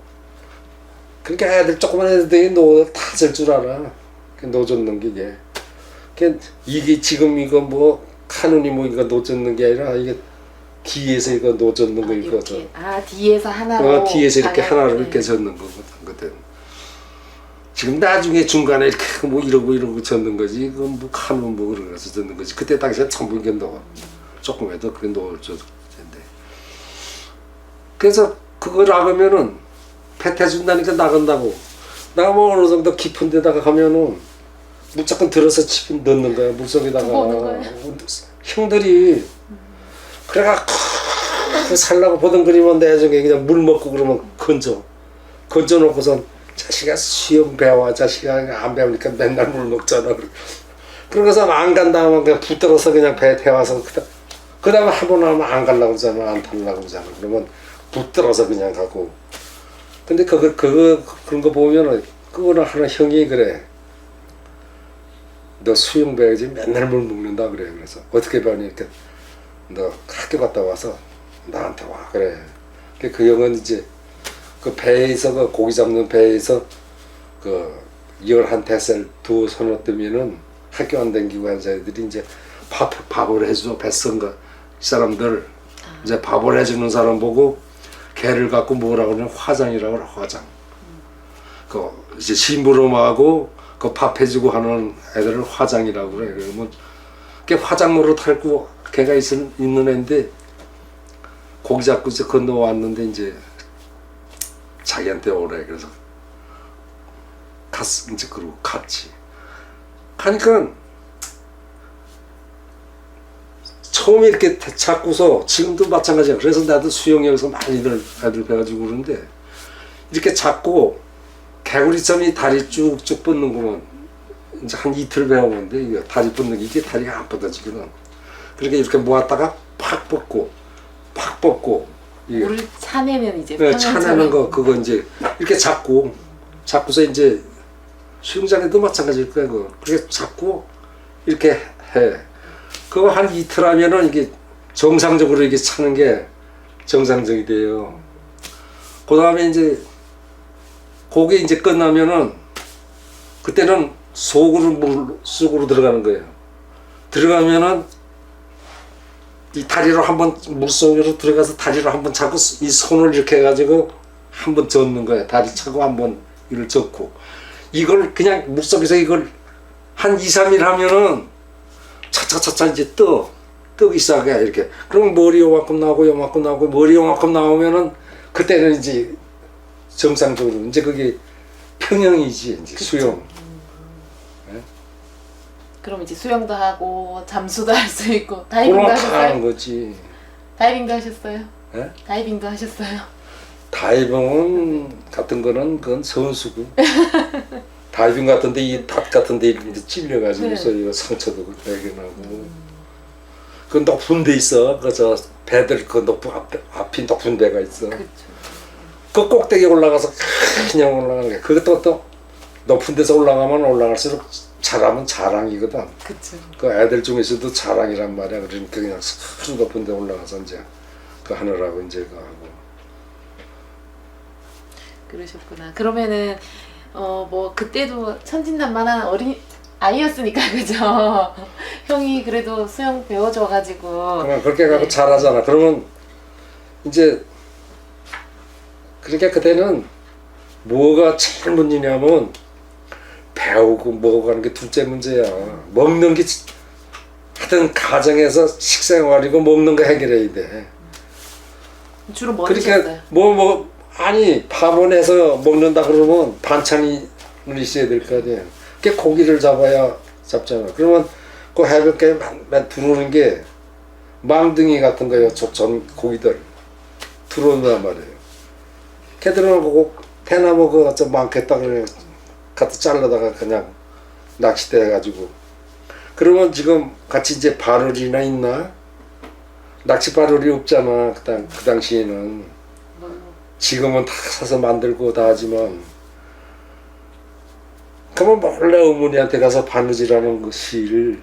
그러니까 애들 조그만 애들이 타질 줄 알아. 노젓 넘기게. 이게 지금 이거 뭐 카누니 뭐 이거 노젓는 게 아니라 이게 뒤에서 이거 놓젓는 거 이거 이렇게. 뒤에서 하나로. 뒤에서 이렇게 방향, 하나로 네. 이렇게 젓는 거거든. 지금 나중에 중간에 이렇게 뭐 이런 거 젓는 거지. 이건 뭐 칸은 뭐 그런 거서 젓는 거지. 그때 당시에 전부 이게 넣어. 조금이라도 그게 넣어줘도 된대. 그래서 그걸 나가면은 배 준다니까 나간다고. 나가면 어느 정도 깊은 데다가 가면은 무조건 들어서 넣는 거야. 물속에다가. 두고 오는 거예요? 형들이 그래가 그 살라고 보던 그림은 나중에 그냥 물 먹고 그러면 건져 놓고선 자식아 수영 배워. 자식아 안 배우니까 맨날 물 먹잖아. 그러고서 안 간다 하면 그냥 붙들어서 그냥 배에 태워서 그 다음에 한 번 하면 안 가려고 그러잖아. 안 타려고 그러잖아. 그러면 붙들어서 그냥 가고. 근데 그런 거 보면은 그거는 하나 형이 그래. 너 수영 배워야지 맨날 물 먹는다 그래. 그래서 어떻게 배우니 이렇게 너 학교 갔다 와서 나한테 와 그래. 그 형은 이제 그 배에서 그 고기 잡는 배에서 그 11대살 두 손을 뜨면은 학교 안 다니고 한 자들이 이제 밥을 해줘. 뱃선가 이 사람들 이제 밥을 해주는 사람 보고 개를 갖고 뭐라고 하냐면 화장이라고 그래. 화장. 그 이제 심부름하고 그 밥 해주고 하는 애들을 화장이라고 그래. 그러면 걔 화장으로 탈고 걔가 있는 애인데 고기 잡고 이제 건너왔는데 이제 자기한테 오래. 그래서 이제 그러고 갔지. 가니까 처음에 이렇게 잡고서 지금도 마찬가지야. 그래서 나도 수영 여기서 많이들 애들 배워주고 그러는데 이렇게 잡고 개구리점이 다리 쭉쭉 뻗는구먼. 이제 한 이틀 배워보는데 이게 다리 뻗는 게 이게 다리가 안 뻗어지거든. 그렇게 이렇게 모았다가 팍 뻗고 이게 물을 차내는 이제 네, 차내는 거 그거 이제 이렇게 잡고서 이제 수영장에도 마찬가지일 거야. 그거 그렇게 잡고 이렇게 해. 그거 한 이틀 하면은 이게 정상적으로 이게 차는 게 정상적이 돼요. 그 다음에 이제 그게 이제 끝나면은 그때는 속으로 들어가는 거예요. 들어가면은 이 다리로 한번 물속으로 들어가서 다리로 한번 차고 이 손을 이렇게 해가지고 한번 젓는 거예요. 다리 차고 한번 이를 젓고 이걸 그냥 물속에서 이걸 한 2, 3일 하면은 차차차차 이제 뜨기 시작해. 이렇게 그러면 머리 요만큼 나오고 머리 요만큼 나오면은 그때는 이제 정상적으로 이제 그게 평형이지 이제 그쵸. 수영. 그럼 이제 수영도 하고 잠수도 할 수 있고 다이빙도 그럼 다 하는 하셨어요? 거지. 다이빙도 하셨어요? 예? 다이빙도 하셨어요? 다이빙 같은 거는 그건 선수고. 다이빙 같은데 이 닷 같은데 이제 찔려가지고서 네. 이거 상처도 발견하고. 그 높은 데 있어. 그저 배들 그 앞이 높은 데가 있어. 그렇죠. 그 꼭대기 올라가서 그냥 올라가는 게 그것도 또 높은 데서 올라가면 올라갈수록 잘하면 자랑이거든. 그렇죠. 그 애들 중에서도 자랑이란 말이야. 그러니까 그냥 아주 높은 데 올라가서 이제 그 하느라고 이제 그 하고. 그러셨구나. 그러면은 뭐 그때도 천진난만한 어린 아이였으니까 그죠? 형이 그래도 수영 배워줘가지고. 그냥 그렇게 가고 네. 잘하잖아. 그러면 이제 그러니까 그때는 뭐가 제일 문제냐면 배우고 먹어가는 게 둘째 문제야. 먹는 게 하여튼 가정에서 식생활이고 먹는 거 해결해야 돼. 주로 뭐 드셨어요? 그러니까 아니 밥은 해서 먹는다 그러면 반찬이 있어야 될 거 아니에요. 그 고기를 잡잖아. 그러면 그 해변가에 들어오는 게 망둥이 같은 거예요. 전 고기들 들어온단 말이에요. 걔들은 그거 대나무 그거 좀 많겠다 그래 갖다 잘라다가 그냥 낚싯대 해가지고. 그러면 지금 같이 이제 바늘이나 있나? 낚시 바늘이 없잖아. 그 당시에는. 지금은 다 사서 만들고 다 하지만. 그러면 몰래 어머니한테 가서 바느질하는 그 실,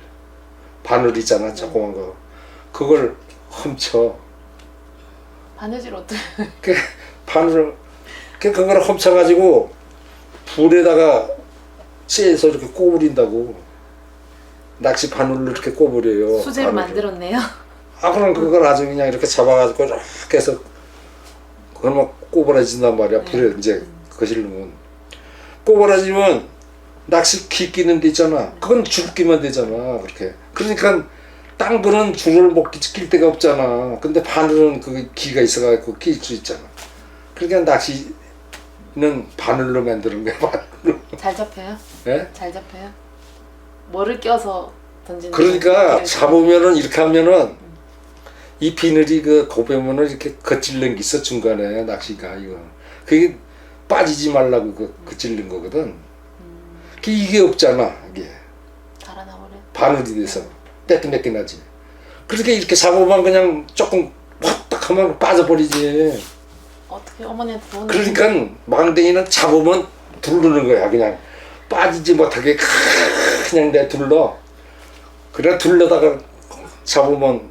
바늘 있잖아, 조그만 거. 그걸 훔쳐. 바느질 어떻게? 그 바늘을, 그걸 훔쳐가지고 불에다가 쇠에서 이렇게 꼬부린다고. 낚시 바늘로 이렇게 꼬부려요. 수제로 바늘을. 만들었네요. 그럼 그걸 아주 그냥 이렇게 잡아가지고 이렇게 해서 그걸 막 꼬부라진단 말이야. 불에 이제 거실르면 꼬부라지면 낚시 기 끼는 데 있잖아. 그건 줄 끼면 되잖아. 그렇게. 그러니까 딴 거는 줄을 못 끼 데가 없잖아. 근데 바늘은 그 기가 있어가지고 끼 수 있잖아. 그러니까 낚시는 바늘로 만드는 거야. 바늘로. 잘 잡혀요? 예? 잘 잡혀요? 뭐를 껴서 던지는 그러니까 거예요? 잡으면은 이렇게 하면은 이 비늘이 그 고배면은 이렇게 거칠는 게 있어 중간에 낚시가 이거 그게 빠지지 말라고 그 거칠는 거거든. 이게 없잖아 이게 달아나버려. 바늘이 돼서 떼끈떼끈하지. 그렇게 이렇게 잡으면 그냥 조금 확딱 하면 빠져버리지. 어떻게 어머니한테 돈? 그러니까 망댕이는 잡으면 두르는 거야. 그냥 빠지지 못하게 그냥 내 둘러. 그래 둘러다가 잡으면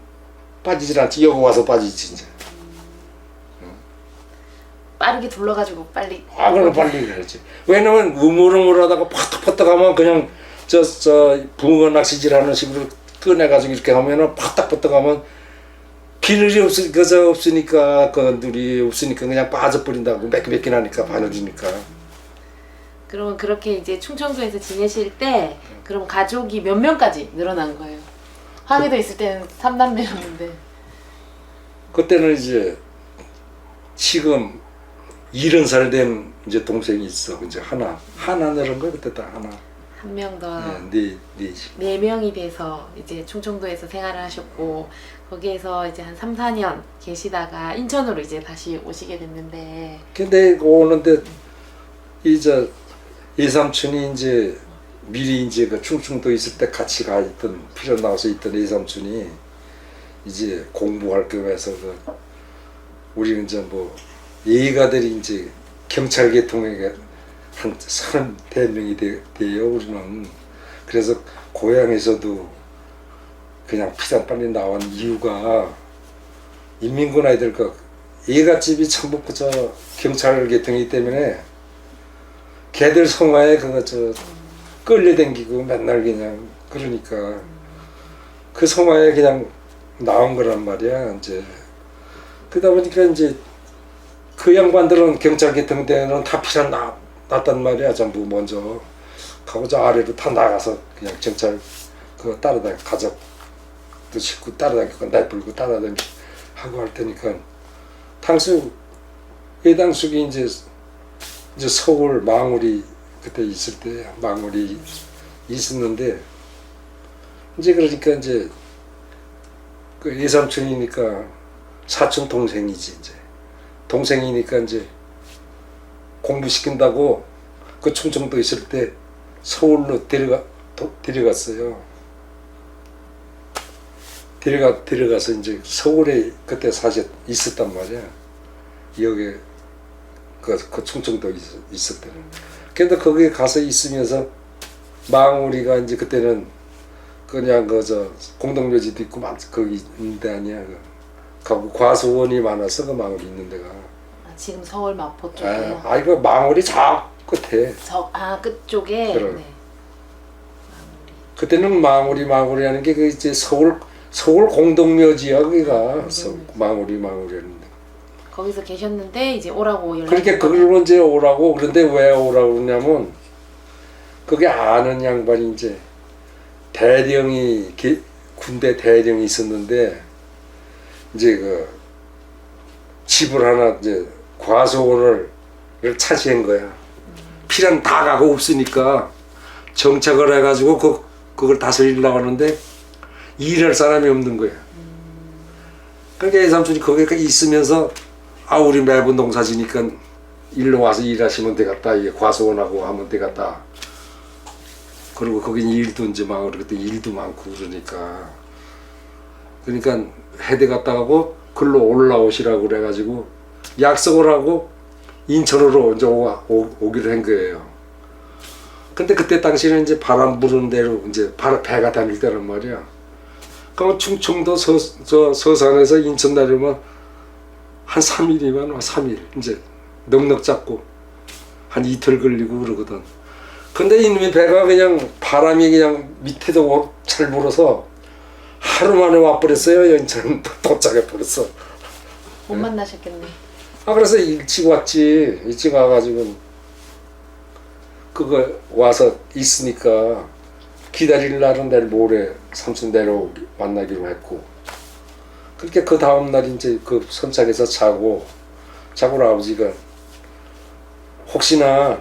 빠지질 않지. 여기 와서 빠지지 이제. 빠르게 둘러가지고 빨리. 그럼 빨리 그러지. 왜냐면 우물우물하다가 퍼떡퍼떡 하면 그냥 저 붕어 낚시질 하는 식으로 꺼내가지고 이렇게 하면은 퍼떡퍼떡 하면 비늘이 없으니까 그늘이 없으니까 그냥 빠져버린다고. 뺏기뺏기 나니까 바늘이니까. 그러면 그렇게 이제 충청도에서 지내실 때 그럼 가족이 몇 명까지 늘어난 거예요? 항해도 있을 때는 3남매였는데. 그때는 이제 지금 70살 된 이제 동생이 있어. 이제 하나 늘은 거 그때 다 하나. 한 명 더. 네. 네 명이 돼서 이제 충청도에서 생활을 하셨고 거기에서 이제 한 3, 4년 계시다가 인천으로 이제 다시 오시게 됐는데. 근데 오는데 이제 이삼촌이 이제 미리 이제 그 충청도 있을 때 같이 가 있던 필요 나와서 있던 이삼촌이 이제 공부할 겸해서 그 우리는 이제 뭐 예가들이 이제 경찰 계통에 한 30대명이 돼요 우리는. 그래서 고향에서도 그냥 피단 빨리 나온 이유가 인민군 아이들 그 예갓집이 전부 저 경찰 계통이기 때문에 걔들 성화에 그거 저 끌려댕기고 맨날 그냥 그러니까 그 성화에 그냥 나온 거란 말이야 이제. 그러다 보니까 이제 그 양반들은 경찰 계통 때는 다 피난 났단 말이야. 전부 먼저 가고 저 아래로 다 나가서 그냥 경찰 그거 따라다니 가족도 싣고 따라다니고 날 불고 따라다니고 하고 할 테니까 예당숙이 이제 서울 망우리 그때 있을 때 망우리 있었는데 이제 그러니까 이제 그 예삼촌이니까 사촌 동생이지 이제 동생이니까 이제 공부시킨다고 그 충청도 있을 때 서울로 데려갔어요. 데려가서 이제 서울에 그때 사실 있었단 말이야. 여기 그 충청도 있을 때는. 근데 거기에 가서 있으면서 망우리가 이제 그때는 그냥 그 공동묘지도 있고 거기 있는 데 아니야. 가고 과수원이 많아서 그 망우리 있는 데가. 지금 서울 마포 쪽에요? 이거 망우리 저 끝에. 끝쪽에. 그래. 네. 그때는 망우리 하는 게 그 이제 서울 공동묘지야 거기가. 망우리 하는데. 거기서 계셨는데 이제 오라고 연락. 그렇게 그걸 이제 오라고. 그런데 왜 오라고 그러냐면 그게 아는 양반이 이제 군대 대령이 있었는데 이제 그 집을 하나 이제 과수원을 차지한 거야. 피란 다 가고 없으니까 정착을 해가지고 그걸 다스리려고 하는데 일할 사람이 없는 거야. 그러니까 예삼촌이 거기 있으면서 우리 매번 농사지니까 일로 와서 일하시면 되겠다. 이게 과수원하고 하면 되겠다. 그리고 거긴 일도 이제 많고 그때 일도 많고 그러니까 해대 갔다 가고 글로 올라오시라고 그래가지고 약속을 하고 인천으로 이제 오기로 한 거예요. 근데 그때 당시에는 이제 바람 부는 대로 이제 배가 다닐 때란 말이야. 그럼 충청도 서산에서 인천 내려면 한 3일이면 3일 이제 넉넉 잡고 한 이틀 걸리고 그러거든. 근데 이놈의 배가 그냥 바람이 그냥 밑에도 잘 불어서 하루 만에 와버렸어요. 인천 도착해버렸어. 못 만나셨겠네. 아 그래서 일찍 왔지. 일찍 와가지고 그거 와서 있으니까 기다릴 날은 내일 모레 삼촌 내려 만나기로 했고, 그렇게 그 다음 날 이제 그 선착에서 자고 아버지가 혹시나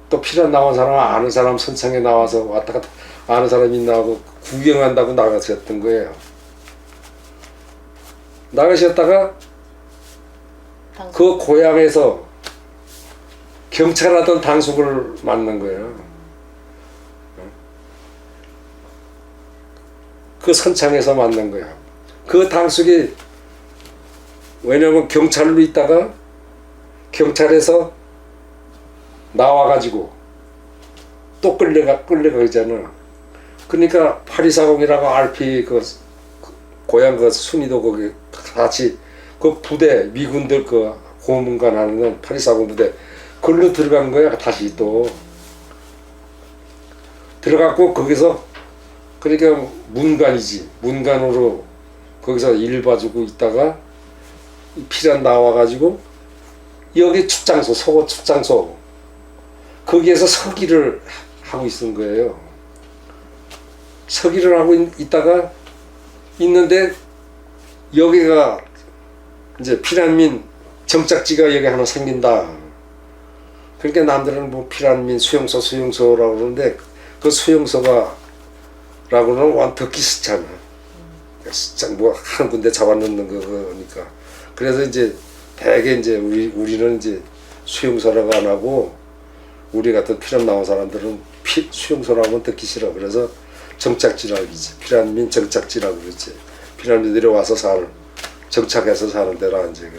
또 필요한 나온 사람, 아는 사람 선창에 나와서 왔다 갔다 아는 사람 있나 하고 구경한다고 나가셨던 거예요. 나가셨다가 그 고향에서 경찰하던 당숙을 만난 거예요. 그 선창에서 만난 거야. 그 당숙이 왜냐면 경찰로 있다가 경찰에서 나와가지고 또 끌려가잖아. 그러니까 8240이라고 RP 그 고향 그 순위도 거기 같이 그 부대 미군들 그 고문관 하는 8240 부대 걸로 들어간 거야. 다시 또 들어갔고 거기서 그러니까 문관이지. 문관으로 거기서 일 봐주고 있다가 피란 나와가지고 여기 축장소, 서고 축장소 거기에서 서기를 하고 있는 거예요. 서기를 하고 있다가 있는데 여기가 이제 피난민 정착지가 여기 하나 생긴다. 그러니까 남들은 뭐 피난민 수용소라고 그러는데 그 수용소가 라고는 완 듣기 싫잖아. 뭐 한 군데 잡아놓는 거니까. 그래서 이제 대개 이제 우리는 이제 수용소라고 안 하고 우리 같은 피난 나온 사람들은 수용소라고는 듣기 싫어. 그래서 정착지라고 그러지. 피난민 정착지라고 그러지. 피난민들이 와서 정착해서 사는 데라 이제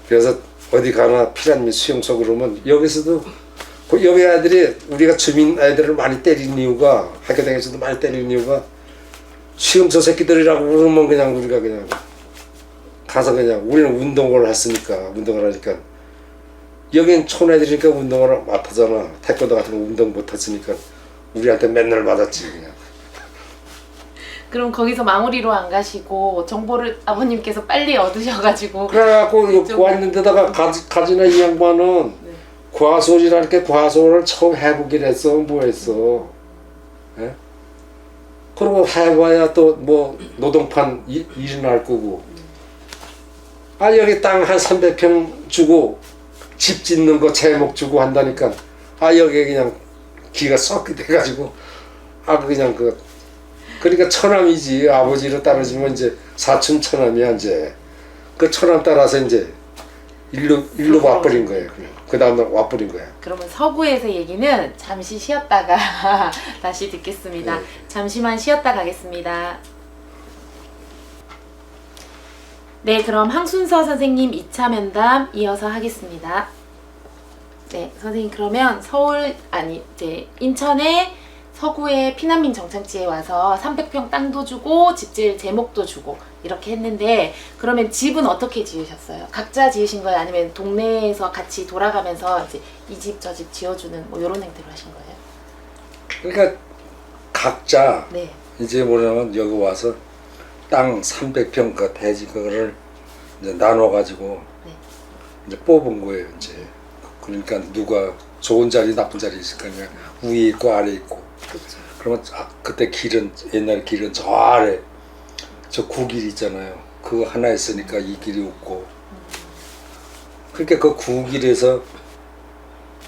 그래서 어디 가나 피난민 수용소 그러면 여기서도 여기 애들이 우리가 주민 애들을 많이 때리는 이유가 학교 다니면서도 많이 때리는 이유가 수용소 새끼들이라고 그러면 그냥 우리가 그냥 가서 그냥 우리는 운동을 했으니까 운동을 하니까 여긴 촌애들이니까 운동을 못하잖아. 태권도 같은 거 운동 못했으니까 우리한테 맨날 맞았지 그냥. 그럼 거기서 마무리로 안 가시고 정보를 아버님께서 빨리 얻으셔가지고 그래갖고 왔는데다가 가지나 이 양반은 네. 과소리라는 게 과소를 처음 해보긴 했어. 뭐 했어. 예? 그리고 해봐야 또 뭐 노동판 일어날 거고. 아 여기 땅 한 300평 주고 집 짓는 거 제목 주고 한다니까 아 여기 그냥 기가 썩게 돼가지고 아 그냥 그러니까 처남이지. 아버지로 따라주면 이제 사촌 처남이야. 이제 그 처남 따라서 이제 일로 와버린 거예요. 그냥 그 다음날 와버린 거야. 그러면 서구에서 얘기는 잠시 쉬었다가 다시 듣겠습니다. 네. 잠시만 쉬었다 가겠습니다. 네, 그럼 황순서 선생님 2차 면담 이어서 하겠습니다. 네, 선생님 그러면 이제 인천의 서구의 피난민 정착지에 와서 300평 땅도 주고 집질 제목도 주고 이렇게 했는데 그러면 집은 어떻게 지으셨어요? 각자 지으신 거예요? 아니면 동네에서 같이 돌아가면서 이제 이 집 저 집 지어주는 뭐 이런 행태로 하신 거예요? 그러니까 각자 네. 이제 뭐냐면 여기 와서 땅 300평 그 대지 그거를 이제 나눠가지고 네. 이제 뽑은 거예요. 이제 그러니까 누가 좋은 자리 나쁜 자리 있을 거냐. 위에 있고 아래 있고. 그렇죠. 그러면 그때 옛날 길은 저 아래 저 구길 있잖아요. 그거 하나 있으니까 이 길이 없고. 그러니까 그 구길에서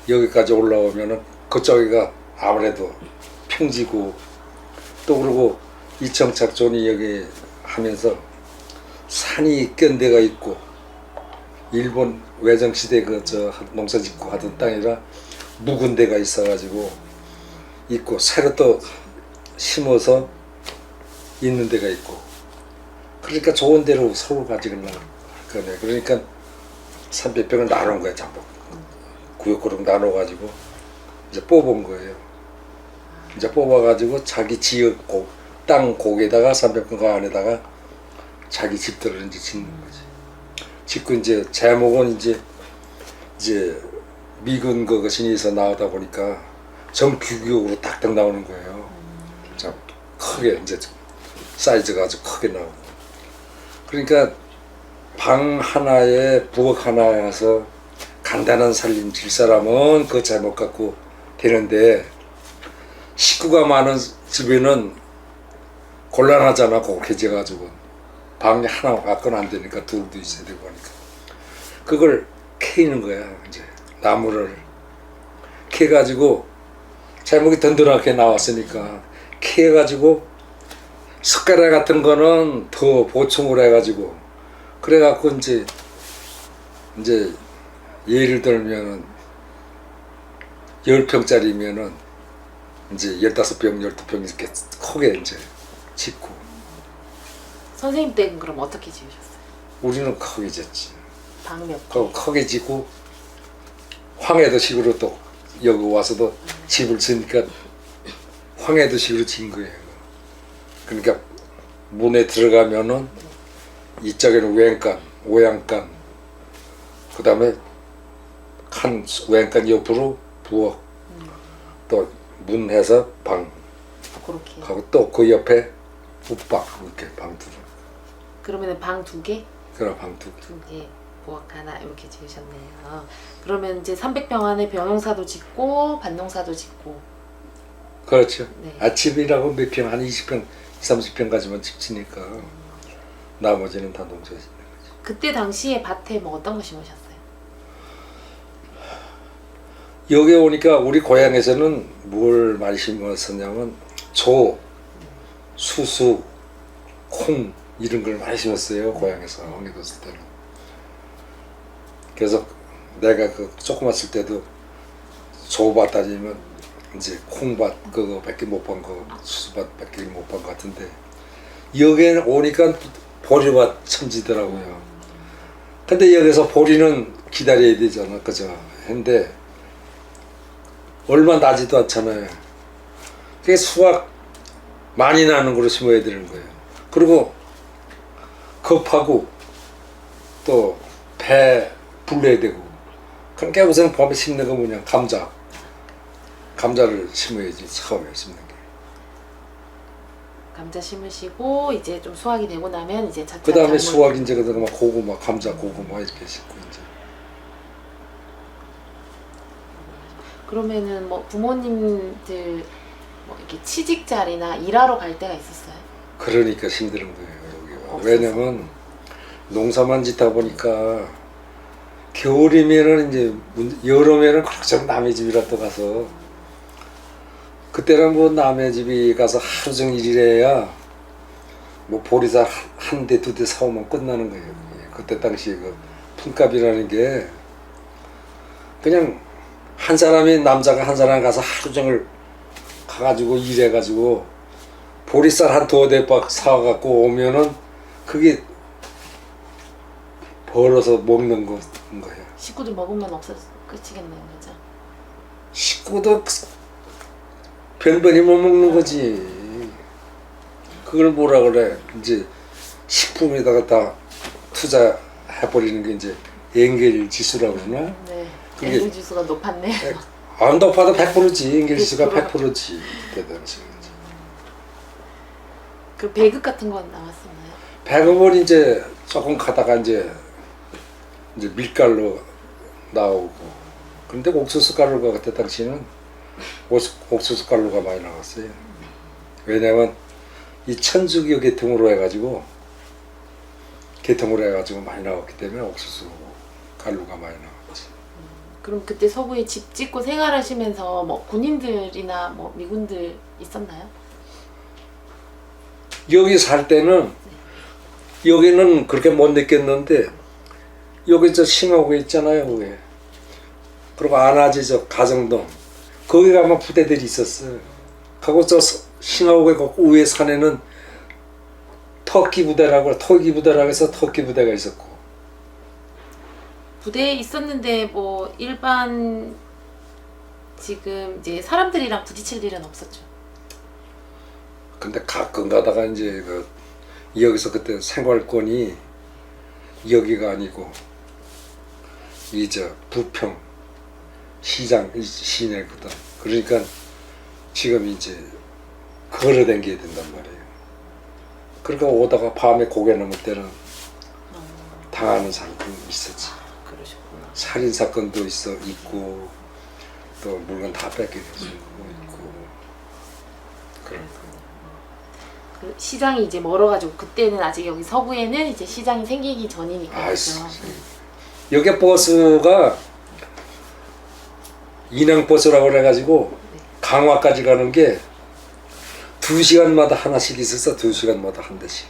여기까지 올라오면은 그쪽이가 아무래도 평지고 또 그리고 이청착존이 여기 하면서 산이 깬 데가 있고 일본 외정시대 그 저 농사 짓고 하던 땅이라 묵은 데가 있어가지고 있고 새로 또 심어서 있는 데가 있고 그러니까 좋은 데로 서로 가지려고 거네. 그러니까 300평을 나눈 거야. 전부 구역구역 나눠가지고 이제 뽑은 거예요. 이제 뽑아가지고 자기 지역 땅 고개다가 300평 그 안에다가 자기 집들을 이제 짓는 거지. 짓고 이제 제목은 이제 미군 그 신에서 나오다 보니까 정규격으로 딱딱 나오는 거예요. 자 크게 이제 사이즈가 아주 크게 나오고. 그러니까 방 하나에 부엌 하나여서 간단한 살림 질 사람은 그 제목 갖고 되는데, 식구가 많은 집에는 곤란하잖아. 고개져가지고 방이 하나 갖고는 안 되니까 둘도 있어야 되고 하니까 그걸 캐는 거야. 이제 나무를 캐가지고 제목이 든든하게 나왔으니까 캐가지고 숟가락 같은 거는 더 보충을 해가지고 그래갖고 이제 예를 들면은 10평짜리면은 이제 15평, 12평 이렇게 크게 이제 짓고. 선생님 댁은 그럼 어떻게 지으셨어요? 우리는 크게 짓지. 방 몇 개? 그 크게 짓고 황해도식으로 또 여기 와서도 집을 지으니까 황해도식으로 지은 거예요. 그러니까 문에 들어가면은 이쪽에는 외양간, 오양간, 그 다음에 한 외양간 옆으로 부엌, 또 문해서 방 그렇게. 하고 또 그 옆에 웃방 이렇게 방 두 개. 그러면은 방 2개? 그럼 방 두 개. 2개, 부엌 하나 이렇게 지으셨네요. 그러면 이제 300평 안에 병영사도 짓고 밭농사도 짓고. 그렇죠. 네. 집이라고 몇 평, 한 20평, 30평까지만 집 지니까 나머지는 다 농사 짓는 거지. 그때 당시에 밭에 뭐 어떤 거 심으셨어요? 여기 오니까 우리 고향에서는 뭘 많이 심었었냐면 조, 수수, 콩 이런 걸 많이 심었어요. 고향에서 황해도쓸 때는. 그래서 내가 그 조그맣을 때도 조밭 다니면 이제 콩밭 그거밖에 못 본 거, 수수밭밖에 못 본 거 같은데 여기에 오니까 보리밭 천지더라고요. 근데 여기서 보리는 기다려야 되잖아, 그죠? 근데 얼마 나지도 않잖아요. 그게 수확 많이 나는 거로 심어야 되는 거예요. 그리고 급하고 또 배 불러야 되고. 그러니까 우선 봄에 심는 거 뭐냐, 감자를 심어야지 처음에 심는 게. 감자 심으시고 이제 좀 수확이 되고 나면 이제 차차. 그 다음에 수확 이제 그다가 막 고구마, 감자, 고구마 이렇게 심고 이제. 그러면은 뭐 부모님들 뭐 이렇게 취직자리나 일하러 갈 때가 있었어요? 그러니까 힘든 거예요 여기가. 없어서. 왜냐면 농사만 짓다 보니까 겨울이면은 이제 여름에는 그렇죠 남의 집이라 또 가서 그때는 뭐 남의 집이 가서 하루 종일 일해야 뭐 보리쌀 한 대 두 대 사오면 끝나는 거예요. 그때 당시에 그 품값이라는 게 그냥 한 사람이 남자가 한 사람 가서 하루 종일 가가지고 일해가지고 보리쌀 한 두어 대박 사갖고 오면은 그게 벌어서 먹는 거예요. 식구들 먹으면 없어 끝이겠네요, 그죠? 식구도 변변히 못 먹는 거지. 그걸 뭐라 그래? 이제 식품에다가 다 투자해버리는 게 이제 엔겔 지수라고 그러나? 네. 그게- 엔겔 지수가 높았네요. 안 높아도 100%지. 엔겔 지수가 100%지. 그때 당시에. 그 배급 같은 건 나왔었나요? 배급은 이제 조금 가다가 이제 밀가루 나오고. 근데 옥수수 가루가 그때 당시에는 옥수수 가루가 많이 나왔어요. 왜냐면 이 천주교 계통으로 해가지고 많이 나왔기 때문에 옥수수 가루가 많이 나왔지. 그럼 그때 서구에 집 짓고 생활하시면서 뭐 군인들이나 뭐 미군들 있었나요? 여기 살 때는 여기는 그렇게 못 느꼈는데 여기 저 싱하고 있잖아요, 그게. 그리고 안아지 저 가정동 거기 가면 부대들이 있었어요. 하고 저 싱하고에 그 위에 산에는 터키 부대라고 해서 터키 부대가 있었고. 부대에 있었는데 뭐 일반 지금 이제 사람들이랑 부딪힐 일은 없었죠. 근데 가끔 가다가 이제 그 여기서 그때 생활권이 여기가 아니고 이 저 부평 시장 시내거든. 그러니까 지금 이제 걸어 다녀야 된단 말이에요. 그러니까 오다가 밤에 고개 넘을 때는 당하는 사람도 있었지. 그러셨구나. 살인 사건도 있고 또 물건 다 뺏기고 있고 그런 거. 그 시장이 이제 멀어가지고 그때는 아직 여기 서구에는 이제 시장이 생기기 전이니까 아이씨, 그죠? 여기 버스가 인왕버스라고 그래가지고 강화까지 가는 게 2시간마다 하나씩 있었어. 2시간마다 한 대씩.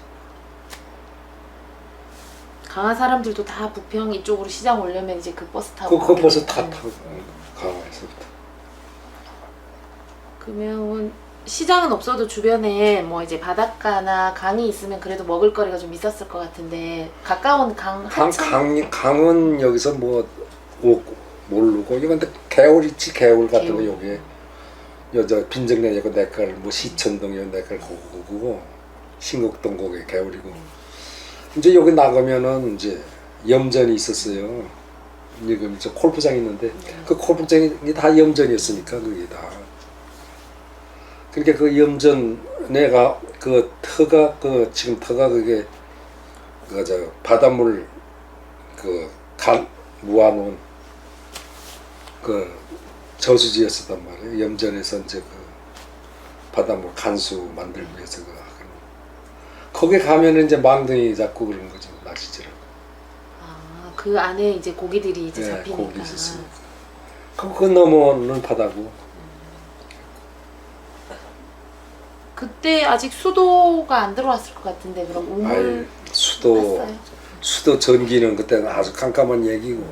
강화 사람들도 다 부평 이쪽으로 시장 오려면 이제 그 버스 타고 그 버스 다 가겠구나. 타고 강화에서부터. 그러면 시장은 없어도 주변에 뭐 이제 바닷가나 강이 있으면 그래도 먹을거리가 좀 있었을 것 같은데 가까운 강은 여기서 뭐 모르고 이건 근데 개울 있지. 개울 같은 거 여기에 여자 빈정내고 내깔 뭐 시천동이요 내깔 거기고 신곡동 거기 개울이고 이제 여기 나가면은 이제 염전이 있었어요. 지금 저 골프장 있는데 그 골프장이 다 염전이었으니까 그게 다. 그러니까 그 염전에가 그 터가 그 지금 터가 그게 그 저 바닷물 그 간 모아놓은 그 저수지였었단 말이에요. 염전에서 이제 그 바닷물 간수 만들기 위해서 그 거기 가면은 이제 망둥이 잡고 그런 거죠. 낚시질하고. 아, 그 안에 이제 고기들이 이제 네, 잡히니까. 고기 있었으니까. 그 넘어는 바다고. 그때 아직 수도가 안 들어왔을 것 같은데 그럼 우물 아유, 수도 전기는 그때는 아주 깜깜한 얘기고.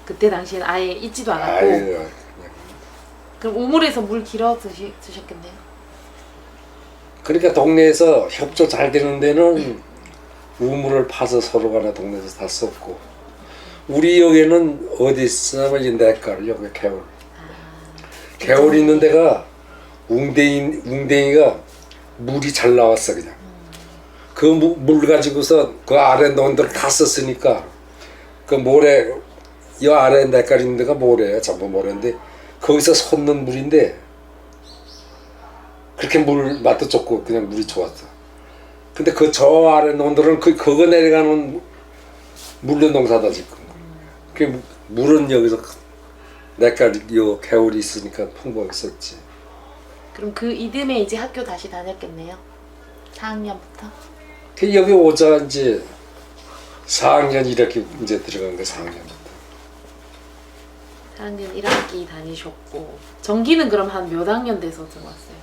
그때 당시엔 아예 있지도 않았고. 아유, 그냥. 그럼 우물에서 물 길어 드셨겠네요. 그러니까 동네에서 협조 잘 되는 데는 우물을 파서 서로 간에 동네에서 다 썼고 우리 여기는 어디 있으면 이 내깔 여기 개울 개울 있는 데가 웅댕이가 물이 잘 나왔어 그냥 그 물 가지고서 그 아래 논들 다 썼으니까 그 모래 이 아래 내깔 있는 데가 모래야 전부 모래인데 거기서 솟는 물인데 그렇게 물 맛도 좋고 그냥 물이 좋았어. 근데 그 저 아래 논들은 그거 내려가는 물론 농사다 지금. 그 물은 여기서 내깔 요 개울이 있으니까 풍부하게 썼지. 그럼 그 이듬해 이제 학교 다시 다녔겠네요. 4학년부터. 그 여기 오자 이제 4학년 이렇게 이제 들어간 거 4학년부터. 4학년 1학기 다니셨고 전기는 그럼 한 몇 학년 돼서 들어왔어요?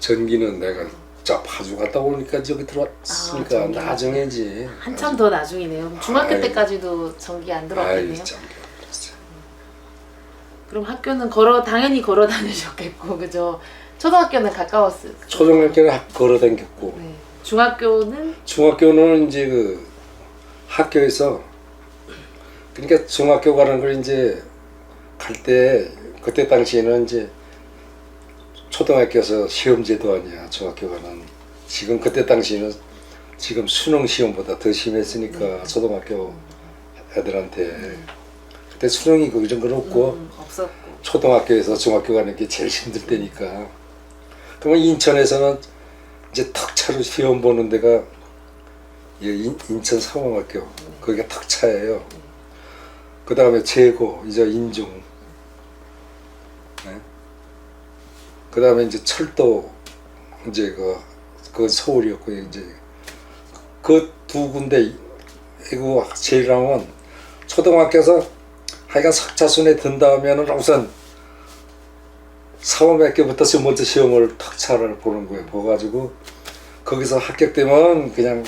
전기는 내가 저 파주 갔다 오니까 여기 들어왔으니까 전기가. 나중에지. 한참 더 나중이네요. 그럼 중학교 아이. 때까지도 전기 안 들어왔겠네요. 아이 전기 안 들었어. 그럼 학교는 당연히 걸어 다니셨겠고 그죠? 초등학교는 가까웠을 거고. 초등학교는 걸어 다녔고 네. 중학교는 중학교는 이제 그 학교에서 그러니까 중학교 가는 걸 이제 갈 때 그때 당시에는 이제 초등학교에서 시험제도 아니야 중학교 가는 지금 그때 당시에는 지금 수능 시험보다 더 심했으니까 초등학교 애들한테 그때 수능이 그 정도는 없고 없었고. 초등학교에서 중학교 가는 게 제일 힘들 때니까 그러면 인천에서는 이제 특차로 시험 보는 데가 인천 상황학교 거기가 특차예요. 그 다음에 제고 이제 인중 네? 그 다음에 이제 철도 이제 그 서울이었고 이제 그 두 군데 이거 제일랑은 초등학교에서 하여간 석차순에 든다 하면은 우선 사범학교부터 먼저 시험을 특차를 보는 거예요. 보가지고 거기서 합격되면 그냥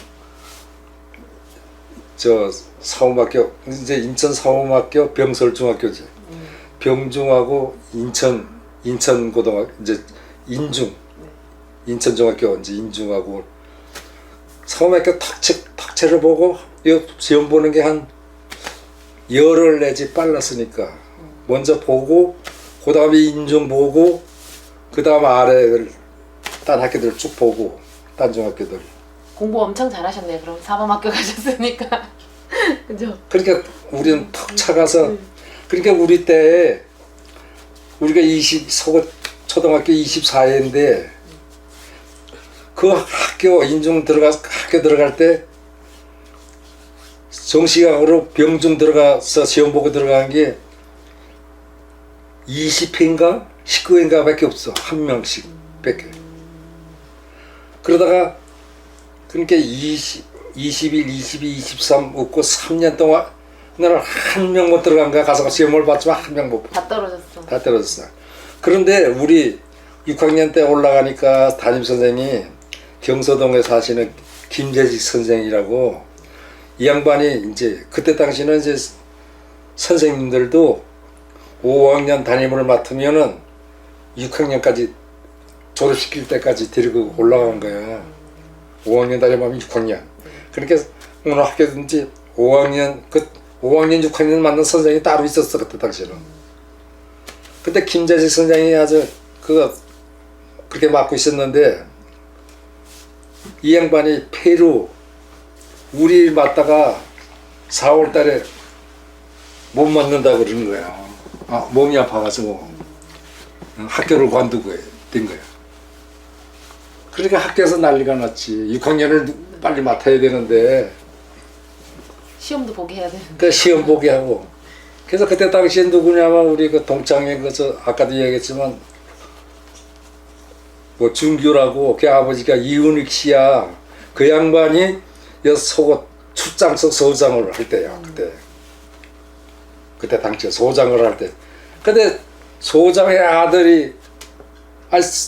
저 사범학교 이제 인천 사범학교 병설중학교지. 병중하고 인천 고등학교 이제 인천중학교 이제 인중하고 사범학교 탁체를 보고 이 시험 보는 게 한 열흘 내지 빨랐으니까 먼저 보고 그 다음에 인중 보고 그 다음 아래를 딴 학교들 쭉 보고 딴 중학교들 공부 엄청 잘하셨네요. 그럼 사범학교 가셨으니까. 그죠? 그러니까 우리는 턱 차가서 그러니까 우리 때 우리가 서구 초등학교 24회인데 그 학교 인중 학교 들어갈 때 정시학으로 병중 들어가서 시험 보고 들어간 게 20회인가 19회인가 밖에 없어. 한 명씩 밖에. 그러다가 그러니까 21, 22, 23 없고 3년 동안 나는 한 명 못 들어간 거야. 가서 시험을 봤지만 한 명 못 다 떨어졌어. 다 떨어졌어. 그런데 우리 6학년 때 올라가니까 담임 선생이 경서동에 사시는 김재직 선생이라고 이 양반이 이제 그때 당시는 이제 선생님들도 5학년 담임을 맡으면은 6학년까지 졸업시킬 때까지 데리고 올라간 거야. 5학년 담임하면 6학년. 그러니까 어느 학교든지 5학년 6학년 맞는 선생이 따로 있었어 그때 당시는. 그때 김재식 선생이 아주 그렇게 맡고 있었는데 이 양반이 폐로 우리 맞다가 4월 달에 못 맞는다 그러는 거야. 몸이 아파가지고 학교를 관두고 된 거야. 그러니까 학교에서 난리가 났지. 6학년을 빨리 맡아야 되는데 시험도 보게 해야 되는데. 그 시험 보게 하고. 그래서 그때 당시에 누구냐면 우리 그 동창회 아까도 얘기했지만 뭐 준규라고 걔 아버지가 이은익 씨야. 그 양반이 속옷 출장소 소장을 할 때야. 그때 당시에 소장을 할 때. 근데 소장의 아들이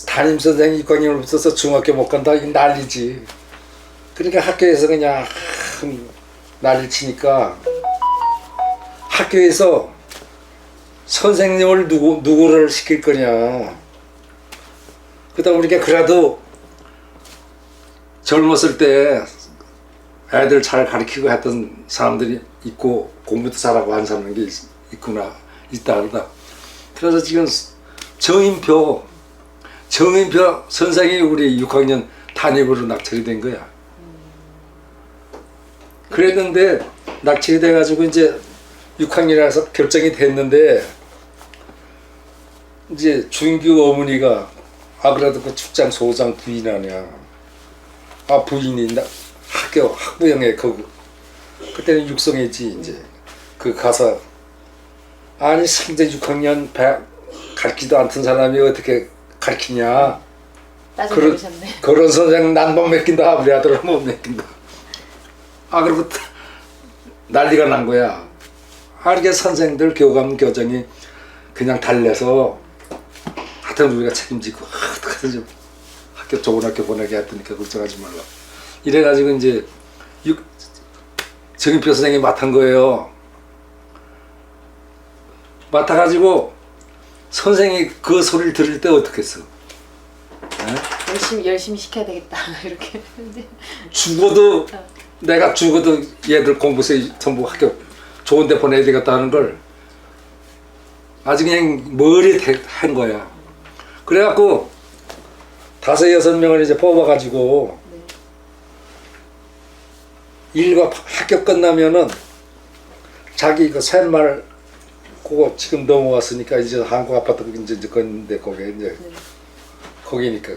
담임 선생이 6학년을 없어서 중학교 못 간다. 이 난리지. 그러니까 학교에서 그냥 난리 치니까 학교에서 선생님을 누구를 시킬 거냐. 그러다 보니까 그래도 젊었을 때 애들 잘 가르치고 했던 사람들이 있고 공부도 잘하고 한 사람이 있다 그러다. 그래서 지금 정인표 선생이 우리 6학년 담임으로 낙찰이 된 거야. 그랬는데 낙찰이 돼가지고 이제 6학년이라서 결정이 됐는데 이제 준규 어머니가 그래도 그 축장 소장 부인 아니야. 부인이 학부형에 그때는 육성했지 이제 가서 아니 상대 6학년 가르치도 않던 사람이 어떻게 가르치냐. 따져보셨네. 그런 선생 난 못 맡긴다. 우리 아들은 못 맡긴다. 그리고 난리가 난 거야. 이렇게 선생들 교감 교장이 그냥 달래서 하여튼 우리가 책임지고 어떡하지 좋은 학교 보내게 했더니까 걱정하지 말라. 이래가지고 이제 정인표 선생이 맡은 거예요. 맡아가지고 선생이 그 소리를 들을 때 어떻겠어? 열심히 시켜야 되겠다 이렇게. 내가 죽어도 얘들 공부서 전부 학교 좋은 데 보내야 되겠다 하는 걸 아주 그냥 머리에 한 거야. 그래갖고 5-6명을 이제 뽑아가지고 일과 학교 끝나면은 자기 그 새말 그거 지금 넘어왔으니까 이제 한국 아파트 이제 건데 거기 이제 거기니까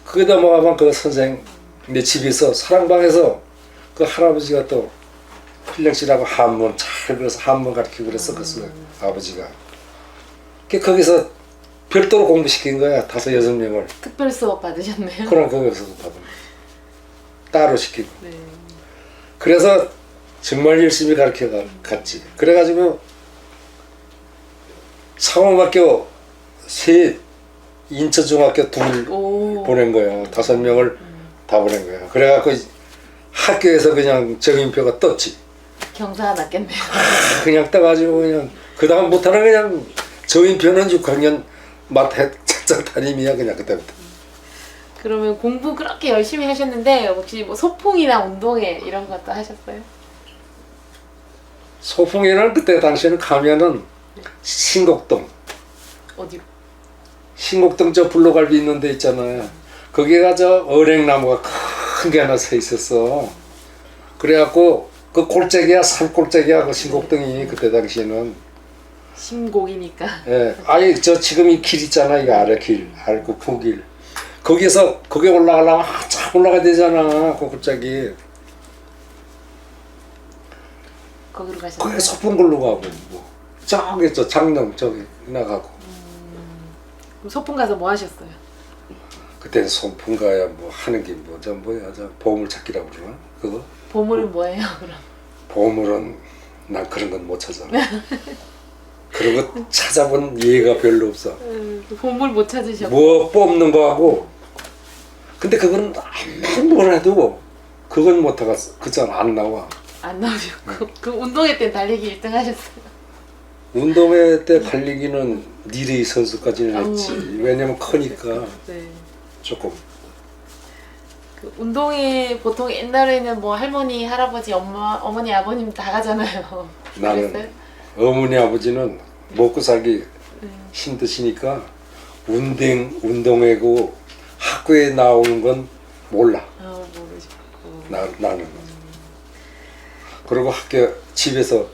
그게 넘어가면 그 선생 내 집에서 사랑방에서 그 할아버지가 또 필령씨라고 한문 잘 그래서 한문 가르치고 그랬어. 아버지가. 거기서 별도로 공부시킨 거야. 5-6명을. 특별 수업 받으셨네요. 그럼 거기서 받은 따로 시키고. 네. 그래서 정말 열심히 가르쳐 갔지. 그래가지고 상호학교 3, 인천중학교 2 보낸 거야. 5명을 다 보낸 거야. 그래갖고 학교에서 그냥 정인표가 떴지. 경사 났겠네요. 그냥 떠가지고 그냥 그 다음부터는 그냥 정인표는 6학년 착장 담임이야 그냥 그때부터. 그러면 공부 그렇게 열심히 하셨는데 혹시 뭐 소풍이나 운동회 이런 것도 하셨어요? 소풍에는 그때 당시에는 가면은 신곡동. 어디로? 신곡동 저 불로갈비 있는 데 있잖아요. 거기가 저 어랭나무가 큰 게 하나 서 있었어. 그래갖고 그 골짜기야 산골짜기야 그 신곡동이 그때 당시에는. 신곡이니까. 예, 저 지금 이 길 있잖아 이거 아래 길, 그 부길. 거기 올라가려면 참 쫙 올라가야 되잖아. 고급짝이. 거기로 가셨어요? 거기 소풍굴로 가고 뭐 저기 저 장릉 저기 나가고. 그럼 소풍 가서 뭐 하셨어요? 그때는 소풍 가야 뭐 하는 게 뭐 저 뭐야 저 보물찾기라고 그러나 그거? 보물은 뭐예요 그럼? 보물은 난 그런 건 못 찾아. 그런 거 찾아본 예가 별로 없어. 보물 못 찾으셨고. 뭐 뽑는 거하고. 근데 그건 아무리 뭘 해도 그건 못 하겠어. 그잖아 안 나와. 안 나오셨고. 그 운동회 때 달리기 1등 하셨어요? 운동회 때 달리기는 리레이 선수까지는 했지. 왜냐면 크니까 네. 조금. 그 운동회 보통 옛날에는 뭐 할머니, 할아버지, 어머니, 아버님 다 가잖아요. 나는 그랬어요? 어머니 아버지는 먹고 살기 힘드시니까 운동회고 학교에 나오는 건 몰라. 모르셨고. 나는. 그리고 학교 집에서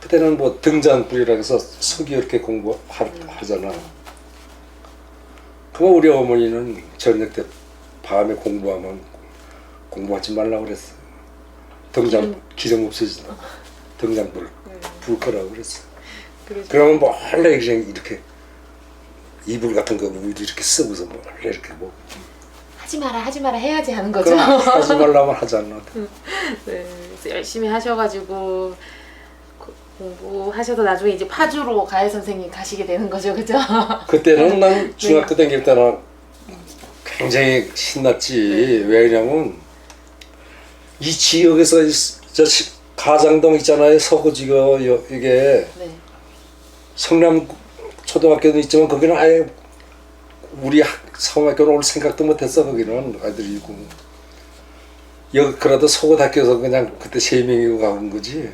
그때는 뭐 등잔불이라 해서 석이 이렇게 공부하잖아. 그거 우리 어머니는 저녁 때 밤에 공부하면 공부하지 말라고 그랬어. 기름 없어진다. 등잔불 불 끄라고 그랬어. 그러면 몰래 그냥 이렇게 이불 같은 거 이렇게 쓰고서 몰래 이렇게 뭐 하지 마라 해야지 하는 거죠. 그럼 하지 말라면 하지 않나. 네, 그래서 열심히 하셔가지고 공부하셔도 나중에 이제 파주로 가해 선생님 가시게 되는 거죠, 그죠? 그때는 난 중학교 다닐 때는 굉장히 신났지. 왜냐면 이 지역에서 저 가장동 있잖아요. 서구지구 이게 네. 성남 초등학교도 있지만 거기는 아예 우리 성학교는 올 생각도 못했어. 거기는 아이들이고 여기 그래도 서구학교에서 그냥 그때 3명이고 가는 거지.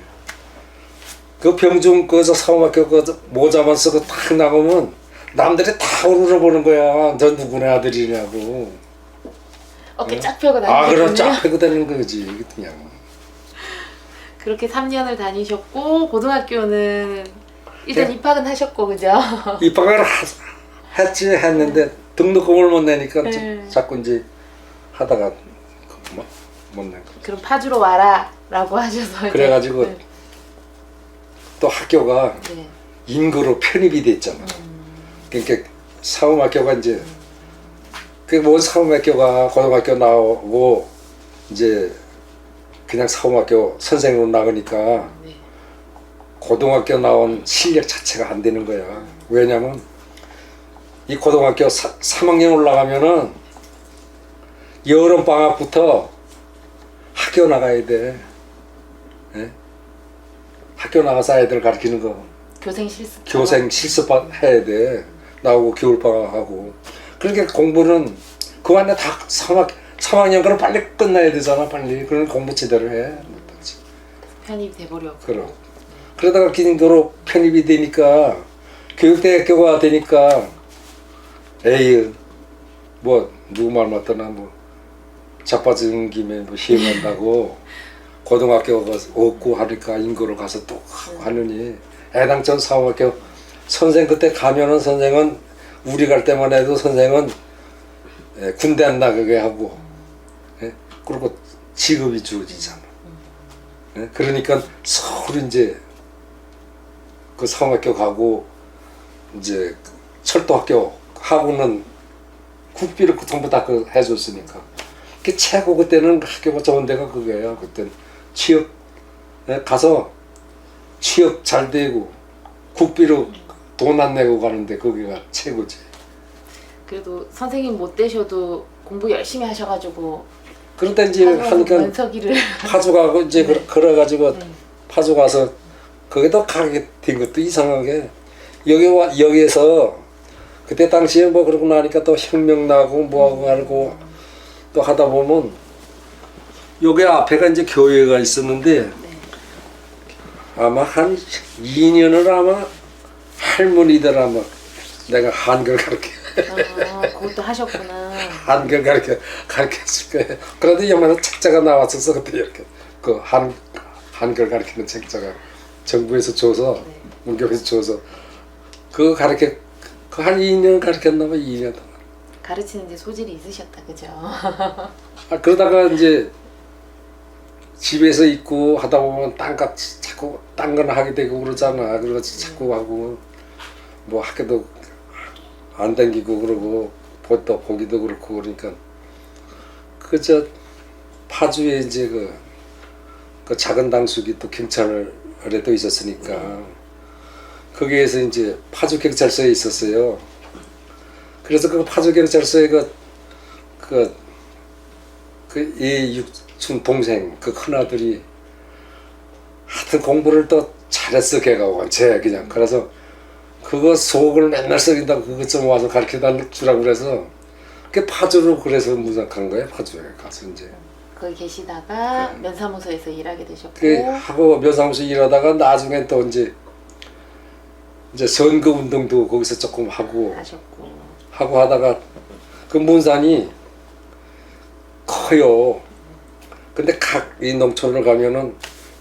그 병중 그저 성학교 그 모자만 쓰고 딱 나가면 남들이 다 울어보는 거야. 저 누구네 아들이냐고. 어깨 쫙 펴고 아 그럼 다니셨군요. 쫙 펴고 다니는 거지 그냥. 그렇게 3년을 다니셨고 고등학교는 일단 네. 입학은 하셨고, 그죠? 입학을 했는데 등록금을 못 내니까 네. 자꾸 이제 하다가 못 낸 거. 그럼 파주로 와라라고 하셔서 이제- 그래가지고 네. 또 학교가 네. 인구로 편입이 됐잖아. 그러니까 사범학교가 이제 그뭔 사범학교가 고등학교 나오고 이제 그냥 사범학교 선생으로 나가니까 네. 고등학교 나온 실력 자체가 안 되는 거야. 왜냐면 이 고등학교 3학년 올라가면은 여름 방학부터 학교 나가야 돼. 예? 학교 나가서 아이들 가르치는 거. 교생 실습. 교생 실습해야 돼. 나오고 겨울방학하고. 그러니까 공부는 그 안에 다 3학년 그럼 빨리 끝나야 되잖아. 빨리. 그럼 공부 제대로 해. 못하지. 편입이 돼버렸고. 그럼. 그러다가 기능도로 편입이 되니까 교육대학교가 되니까 에이 뭐 누구 말 맞다나 뭐 자빠진 김에 뭐 시험한다고 고등학교 없고 하니까 인고로 가서 또 하느니 애당초 사범학교 선생 그때 가면은 선생은 우리 갈 때만 해도 선생은 군대 안 나가게 하고 그리고 직업이 주어지잖아. 그러니까 서울 이제 그 사범학교 가고 이제 철도학교 하고는 국비를 전부 다 해줬으니까 그 최고 그때는 학교가 좋은 데가 그거예요. 그때 취업 가서 취업 잘 되고 국비로 돈 안 내고 가는데 거기가 최고지. 그래도 선생님 못 되셔도 공부 열심히 하셔가지고 그러다 이제 하니까 원서기를 파주 가고 이제 네. 그래가지고 파주 가서 거기도 가게 된 것도 이상하게 여기에서 그때 당시에 뭐 그러고 나니까 또 혁명 나고 뭐하고 하고 또 하다 보면 여기 앞에가 이제 교회가 있었는데 아마 한 2년을 아마 할머니들 아마 내가 한글 가르쳐 그것도 하셨구나. 한글 가르쳤을 거예요. 그런데 영화는 책자가 나왔었어 그때 이렇게 그 한글 가르치는 책자가 정부에서 줘서 문교에서 줘서 그거 가르쳐 그 한 2년 가르쳤나 봐 2년 동안. 가르치는 데 소질이 있으셨다, 그죠? 그러다가 이제 집에서 있고 하다 보면 딴값 자꾸 딴 거나 하게 되고 그러잖아. 그래서 자꾸 하고 뭐 학교도 안 다니고 그러고 또 보기도 그렇고 그러니까 그저 파주에 이제 그 작은 당숙이 또 경찰에도 있었으니까 거기에서 이제 파주 경찰서에 있었어요. 그래서 그 파주 경찰서에 그 이육춘 동생 그 큰아들이 하여튼 공부를 또 잘했어. 걔가 원체 그냥. 그래서 그거 수학을 맨날 써린다고 그것 좀 와서 가르쳐 주라고 그래서 그 파주로 그래서 무작한 거예요. 파주에 가서 이제 거기 계시다가 면사무소에서 일하게 되셨고 그 하고 면사무소 일하다가 나중에 또 이제 선거 운동도 거기서 조금 하고 하다가 그 문산이 커요. 근데 각 이 농촌을 가면은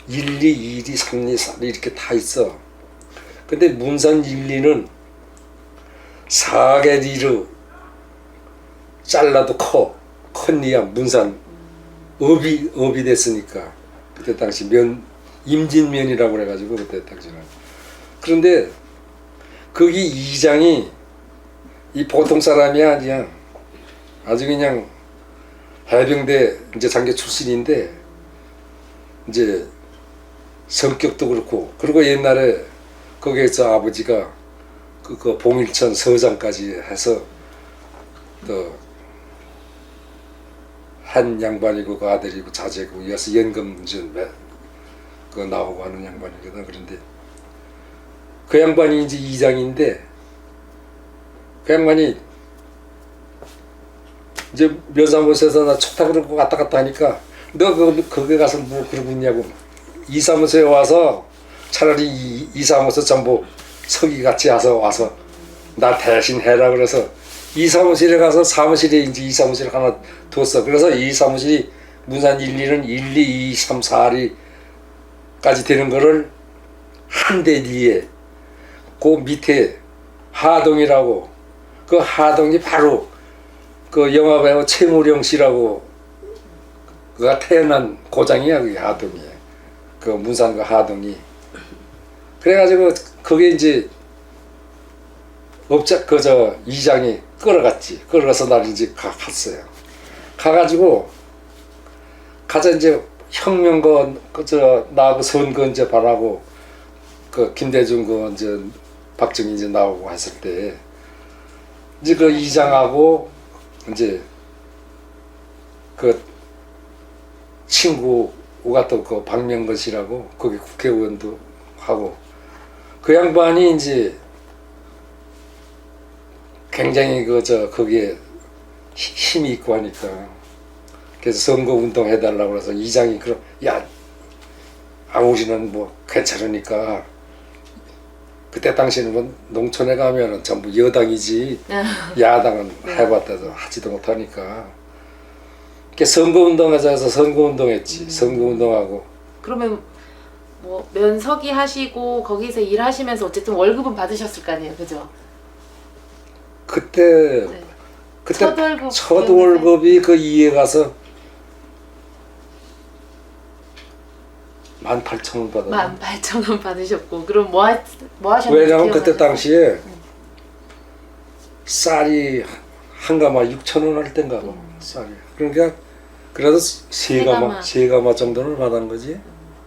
1, 2, 2, 3, 2, 4 이렇게 다 있어. 근데 문산 1, 2는 4개리로 잘라도 컸니야. 문산 업이 됐으니까 그때 당시 임진면이라고 그래가지고 그때 당시는. 그런데 거기 이장이 이 보통 사람이 아니야. 아주 그냥 해병대 이제 장교 출신인데 이제 성격도 그렇고 그리고 옛날에 거기에서 아버지가 그 봉일천 서장까지 해서 또 한 양반이고 그 아들이고 자제고 이어서 연금 이제 그 나오고 하는 양반이거든. 그런데 그 양반이 이제 이장인데 그 양반이 이제 면사무소에서 나 좋다 그러고 왔다 갔다 하니까 너 거기 가서 뭐 그러고 있냐고. 이 사무소에 와서 차라리 이 사무소 전부 서기 같이 와서 나 대신 해라 그래서 이 사무실에 가서 사무실에 이제 이 사무실 하나 뒀어. 그래서 이 사무실이 문산 1, 2는 1, 2, 2, 3, 4리까지 되는 거를 한 대 뒤에 그 밑에 하동이라고 그 하동이 바로 그 영화배우 최무령 씨라고 그가 태어난 고장이야. 그게 하동이야. 그 문산 그 하동이. 그래가지고 그게 이제 이장이 끌어갔지. 끌어가서 날 이제 갔어요. 가가지고 가자 이제 혁명건 나하고 선거 이제 바라고 그 김대중 그 이제 박정희 이제 나오고 했을 때 이제 그 이장하고 이제 그 친구가 또 그 박명건 씨라고 거기 국회의원도 하고 그 양반이 이제 굉장히 거기에 힘이 있고 하니까 그래서 선거 운동 해달라고 그래서 이장이 우리는 뭐 괜찮으니까 그때 당시에는 뭐 농촌에 가면은 전부 여당이지 야당은 해봤다도 하지도 못하니까 선거 운동하자 해서 선거 운동했지. 선거 운동하고. 그러면 뭐 면서기 하시고 거기서 일하시면서 어쨌든 월급은 받으셨을 거 아니에요, 그죠? 그때 첫 월급이 그 이에 가서 18,000원 받았어요. 18,000원 받으셨고 그럼 뭐 하셨는지 왜냐면 그때 기억나세요? 당시에 쌀이 한 가마 6,000원 할 땐가 봐. 쌀이. 그러니까 그래도 세 가마 정도는 받은 거지.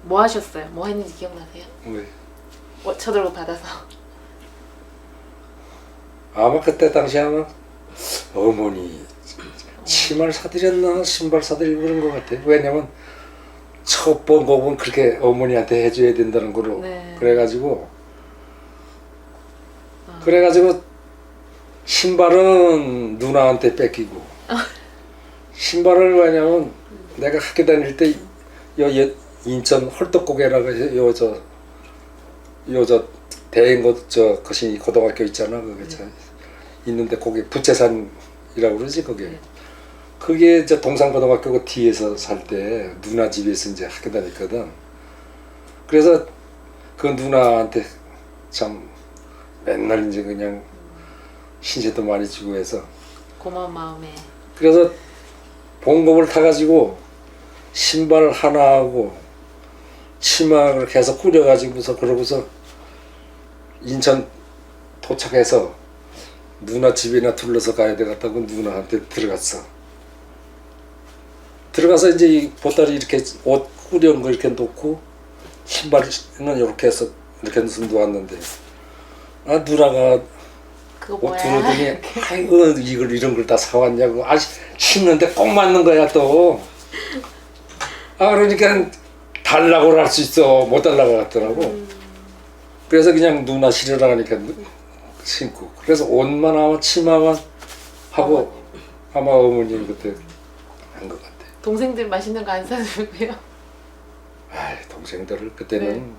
뭐 하셨어요? 뭐 했는지 기억나세요? 왜? 첫 월급 받아서 아마 그때 당시 아마 어머니 치마를 사드렸나 신발 사드리고 그런 것 같아. 왜냐면 첫 번곡은 그렇게 어머니한테 해줘야 된다는 거로. 네. 그래가지고 신발은 누나한테 뺏기고 신발을 왜냐면 내가 학교 다닐 때 인천 헐떡고개라고 해서 저 대인고 거시 고등학교 있잖아. 그게 있는데 거기 부채산이라고 그러지 거기. 그게 저 동산고등학교 그 뒤에서 살 때 누나 집에서 이제 학교 다녔거든. 그래서 그 누나한테 참 맨날 이제 그냥 신세도 많이 주고 해서 고마운 마음에. 그래서 봉급을 타가지고 신발 하나하고 치마를 계속 꾸려가지고서 그러고서 인천 도착해서 누나 집이나 둘러서 가야 되겠다고 누나한테 들어갔어. 들어가서 이제 이 보따리 이렇게 옷 꾸려온 거 이렇게 놓고 신발은 이렇게 해서 이렇게 놓았는데 아 누나가 그거 옷 뭐야? 들어더니 아이고 이걸 이런 걸 다 사왔냐고 아 신는데 꼭 맞는 거야 또. 아 그러니까 달라고 할 수 있어 못 달라고 하더라고. 그래서 그냥 누나 싫으라 하니까 신고 그래서 옷만 아마 치마만 하고 아마 어머니 그때 한 것 같아. 동생들 맛있는 거 안 사주고요. 아 동생들을 그때는 네.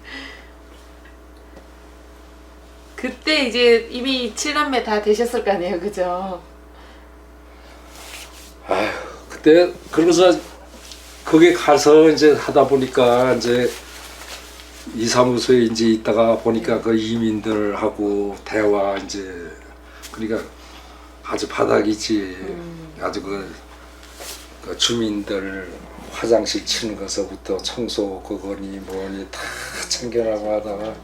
그때 이제 이미 7남매 다 되셨을 거 아니에요, 그죠? 아휴 그때 그러고서 거기 가서 이제 하다 보니까 이제 이 사무소에 이제 있다가 보니까 그 이민들하고 대화 이제 그러니까 아주 바닥이지 아주 그 주민들 화장실 치는 것서부터 청소 그거니 뭐니 다 챙겨나고 하다가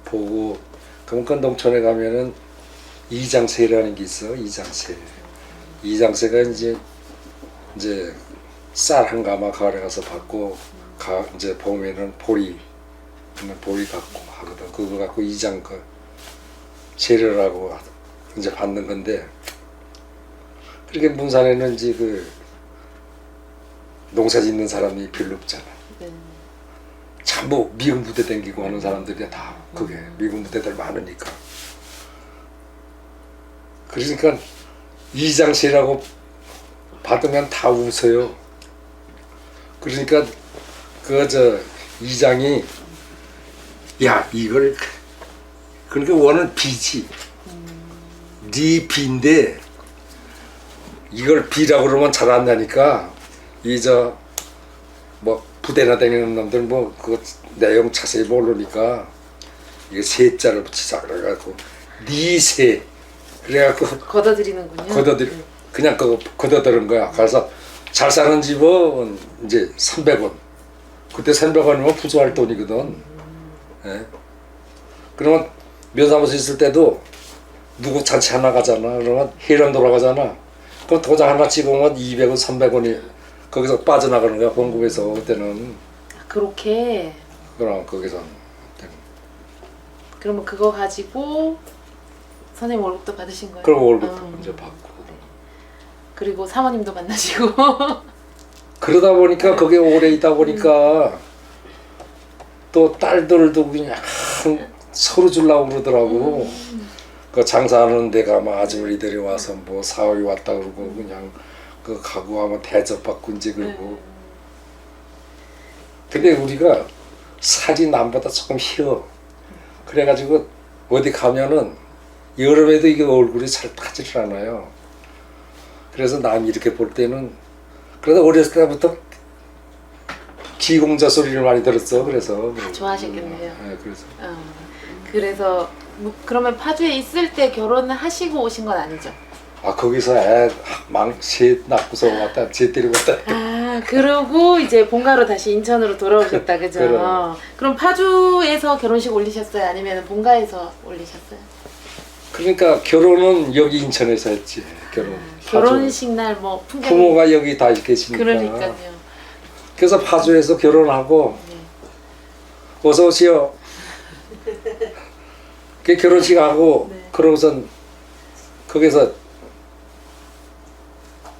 보고 그럼 그 농촌에 가면은 이장세라는 게 있어. 이장세 이장세가 이제 쌀 한 가마 가을에 가서 받고 이제 봄에는 보리 갖고 하거든. 그거 갖고 이장 그 재료라고 이제 받는 건데 그렇게 문산에는 이제 그 농사 짓는 사람이 별로 없잖아. 네. 전부 미군 부대 댕기고 하는 사람들이 다 그게 미군 부대들 많으니까. 그러니까 이장세라고 받으면 다 웃어요. 그러니까 그 이장이 야 이걸 그러니까 원은 비지. 네 비인데 이걸 비라고 그러면 잘 안 나니까 이 뭐 부대나 다니는 놈들 뭐 그 내용 자세히 모르니까 이게 세자를 붙이자 그래갖고 니세 그래갖고 걷어들이는군요. 그냥 그거 걷어들은 거야. 그래서 잘 사는 집은 이제 300원. 그때 300원이면 부수할 돈이거든. 예. 그러면 면사무소 있을 때도 누구 잔치 하나 가잖아. 그러면 회원 돌아가잖아. 그럼 도장 하나 찍으면 200원, 300원이 거기서 빠져나가는 거야. 본국에서 그때는. 그렇게. 그럼 거기서. 그러면 그거 가지고 선생님 월급도 받으신 거예요? 그럼 월급도 이제 받고. 그리고 사모님도 만나시고. 그러다 보니까 거기에 오래 있다 보니까 또 딸들도 그냥 서로 주려고 그러더라고. 그 장사하는 데가 막 아주머니들이 와서 뭐 사위 왔다 그러고 그냥 그 가고 하면 대접받고 이제 그러고. 근데 우리가 살이 남보다 조금 휘어. 그래가지고 어디 가면은 여름에도 이게 얼굴이 잘 타지를 않아요. 그래서 남이 이렇게 볼 때는 그래도 어렸을 때부터 기공자 소리를 많이 들었어. 그래서 좋아하셨겠네요. 네, 그래서 그래서 그러면 파주에 있을 때 결혼을 하시고 오신 건 아니죠? 아 거기서 셋 낳고서 왔다 쟤 데리고 왔다. 아 그러고 이제 본가로 다시 인천으로 돌아오셨다 그죠? 그럼 파주에서 결혼식 올리셨어요? 아니면 본가에서 올리셨어요? 그러니까 결혼은 여기 인천에서 했지. 결혼식 날 뭐 풍경 부모가 여기 다 계시니까. 그러니까요. 그래서 파주에서 결혼하고 어서 오시오. 그 결혼식 하고 그러고선 거기서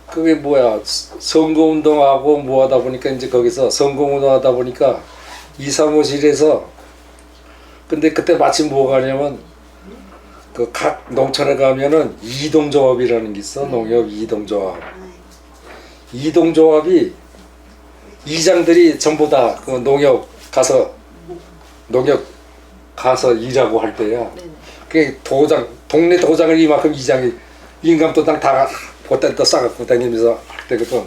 그게 뭐야 선거운동하고 뭐 하다 보니까 이제 거기서 선거운동하다 보니까 이 사무실에서 근데 그때 마침 뭐가 하냐면 그 각 농촌에 가면은 이동조합이라는 게 있어. 농협 이동조합. 이동조합이 이장들이 전부 다 그 농협 가서 일하고 할 때야. 그 동네 도장을 이만큼 이장이 인감도당 다 보따리도 싸갖고 다니면서 할 때거든.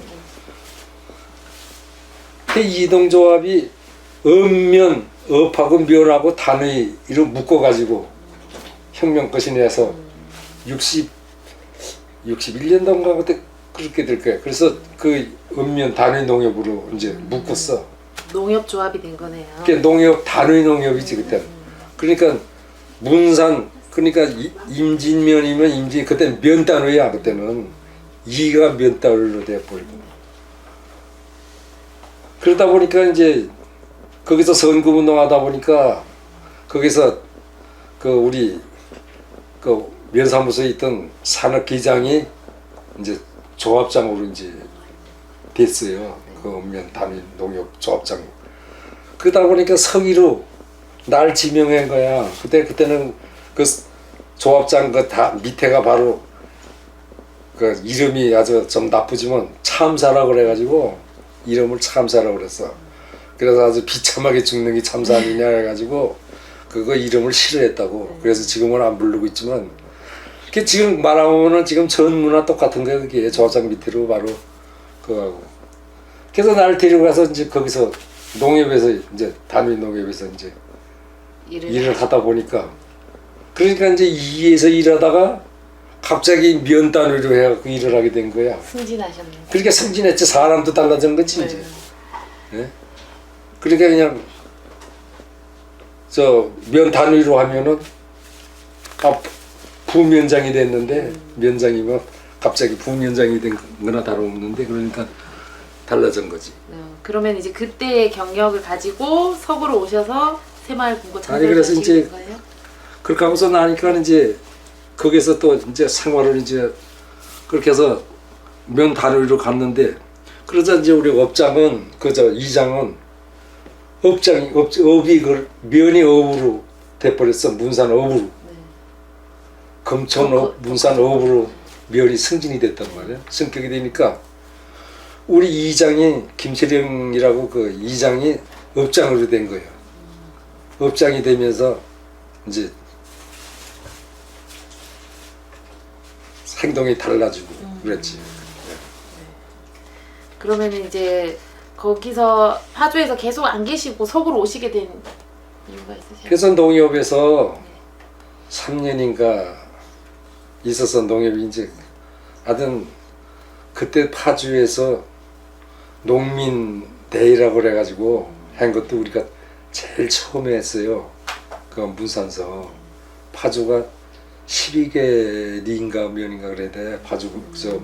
그 이동조합이 읍면, 읍하고 면하고 단의 이를 묶어가지고 혁명거신에서 61년도인가 그때 그렇게 될 거야. 그래서 그 읍면 단위 농협으로 이제 묶었어. 농협 조합이 된 거네요. 그게 농협 단위 농협이지 그때. 그러니까 문산 그러니까 임진면이면 임진 그때는 면 단위야 그때는 이가 면 단위로 돼 버리고. 그러다 보니까 이제 거기서 선거운동하다 보니까 거기서 그 우리 그 면사무소에 있던 산업기장이 이제 조합장으로 이제 됐어요. 그 읍면 단위 농협 조합장. 그러다 보니까 서기로 날 지명한 거야. 그때는 그 조합장 그 다 밑에가 바로 그 이름이 아주 좀 나쁘지만 참사라고 그래가지고 이름을 참사라고 그랬어. 그래서 아주 비참하게 죽는 게 참사 아니냐 해가지고 그거 이름을 싫어했다고. 그래서 지금은 안 부르고 있지만 그 지금 말하면은 지금 전문화 똑같은 거야. 그게 조합장 밑으로 바로 그거하고. 그래서 나를 데리고 가서 이제 거기서 농협에서 이제 단위 농협에서 이제 일을 하다 보니까 그러니까 이제 이에서 일하다가 갑자기 면 단위로 해갖고 일을 하게 된 거야. 승진하셨네요. 그러니까 승진했지. 사람도 달라진 거지 이제. 예? 그러니까 그냥 저 면 단위로 하면은 부면장이 됐는데 면장이면 갑자기 부면장이 된 거나 다름없는데 그러니까 달라진 거지. 그러면 이제 그때의 경력을 가지고 서구로 오셔서 새마을금고 아니 그래서 이제 참석하시는 거예요? 그렇게 하고서 나니까 이제 거기서 또 이제 생활을 이제 그렇게 해서 면 단위로 갔는데 그러자 이제 우리 업장은 그저 이장은 업이 그 면이 업으로 돼버렸어. 문산업으로. 금천업, 문산업으로 면이 승진이 됐단 말이야. 승격이 되니까 우리 이장이 김철영이라고 그 이장이 업장으로 된 거예요. 업장이 되면서 이제 행동이 달라지고 그랬지. 그러면 이제 거기서 파주에서 계속 안 계시고 서구로 오시게 된 이유가 있으세요? 그래서 농협에서 3년인가 있어서 농협이 이제 하여튼 그때 파주에서 농민대회라고 그래가지고 한 것도 우리가 제일 처음에 했어요. 그 문산서 파주가 12개 리인가 면인가 그래야 돼. 파주 저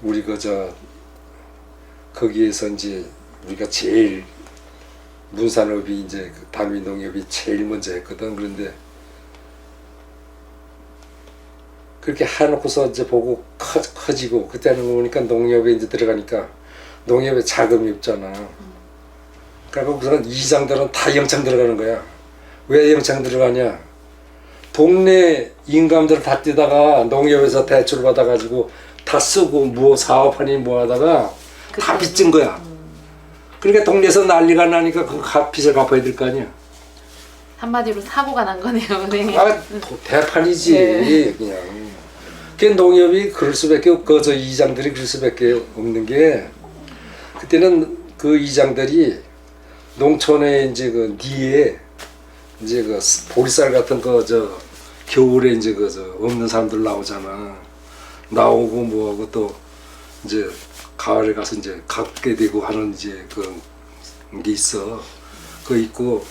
우리 그저 거기에서 이제 우리가 제일 문산업이 이제 그 단위 농협이 제일 먼저 했거든. 그런데 그렇게 해놓고서 이제 보고 커지고 그때는 보니까 농협에 이제 들어가니까 농협에 자금이 없잖아. 그러니까 그런 이장들은 다 영창 들어가는 거야. 왜 영창 들어가냐? 동네 인감들 다 뛰다가 농협에서 대출 받아가지고 다 쓰고 뭐 사업하니 뭐 하다가 다 빚진 거야. 그러니까 동네에서 난리가 나니까 그 빚을 갚아야 될 거 아니야. 한마디로 사고가 난 거네요, 선생님. 아, 대판이지. 네. 그냥. 그 농협이 그럴 수밖에 없고 저 이장들이 그럴 수밖에 없는 게 그때는 그 이장들이 농촌에 이제 그 뒤에 이제 그 보리쌀 같은 거 저 겨울에 이제 그 저 없는 사람들 나오잖아. 나오고 뭐하고 또 이제 가을에 가서 이제 갖게 되고 하는 이제 그런 게 있어. 그거 있고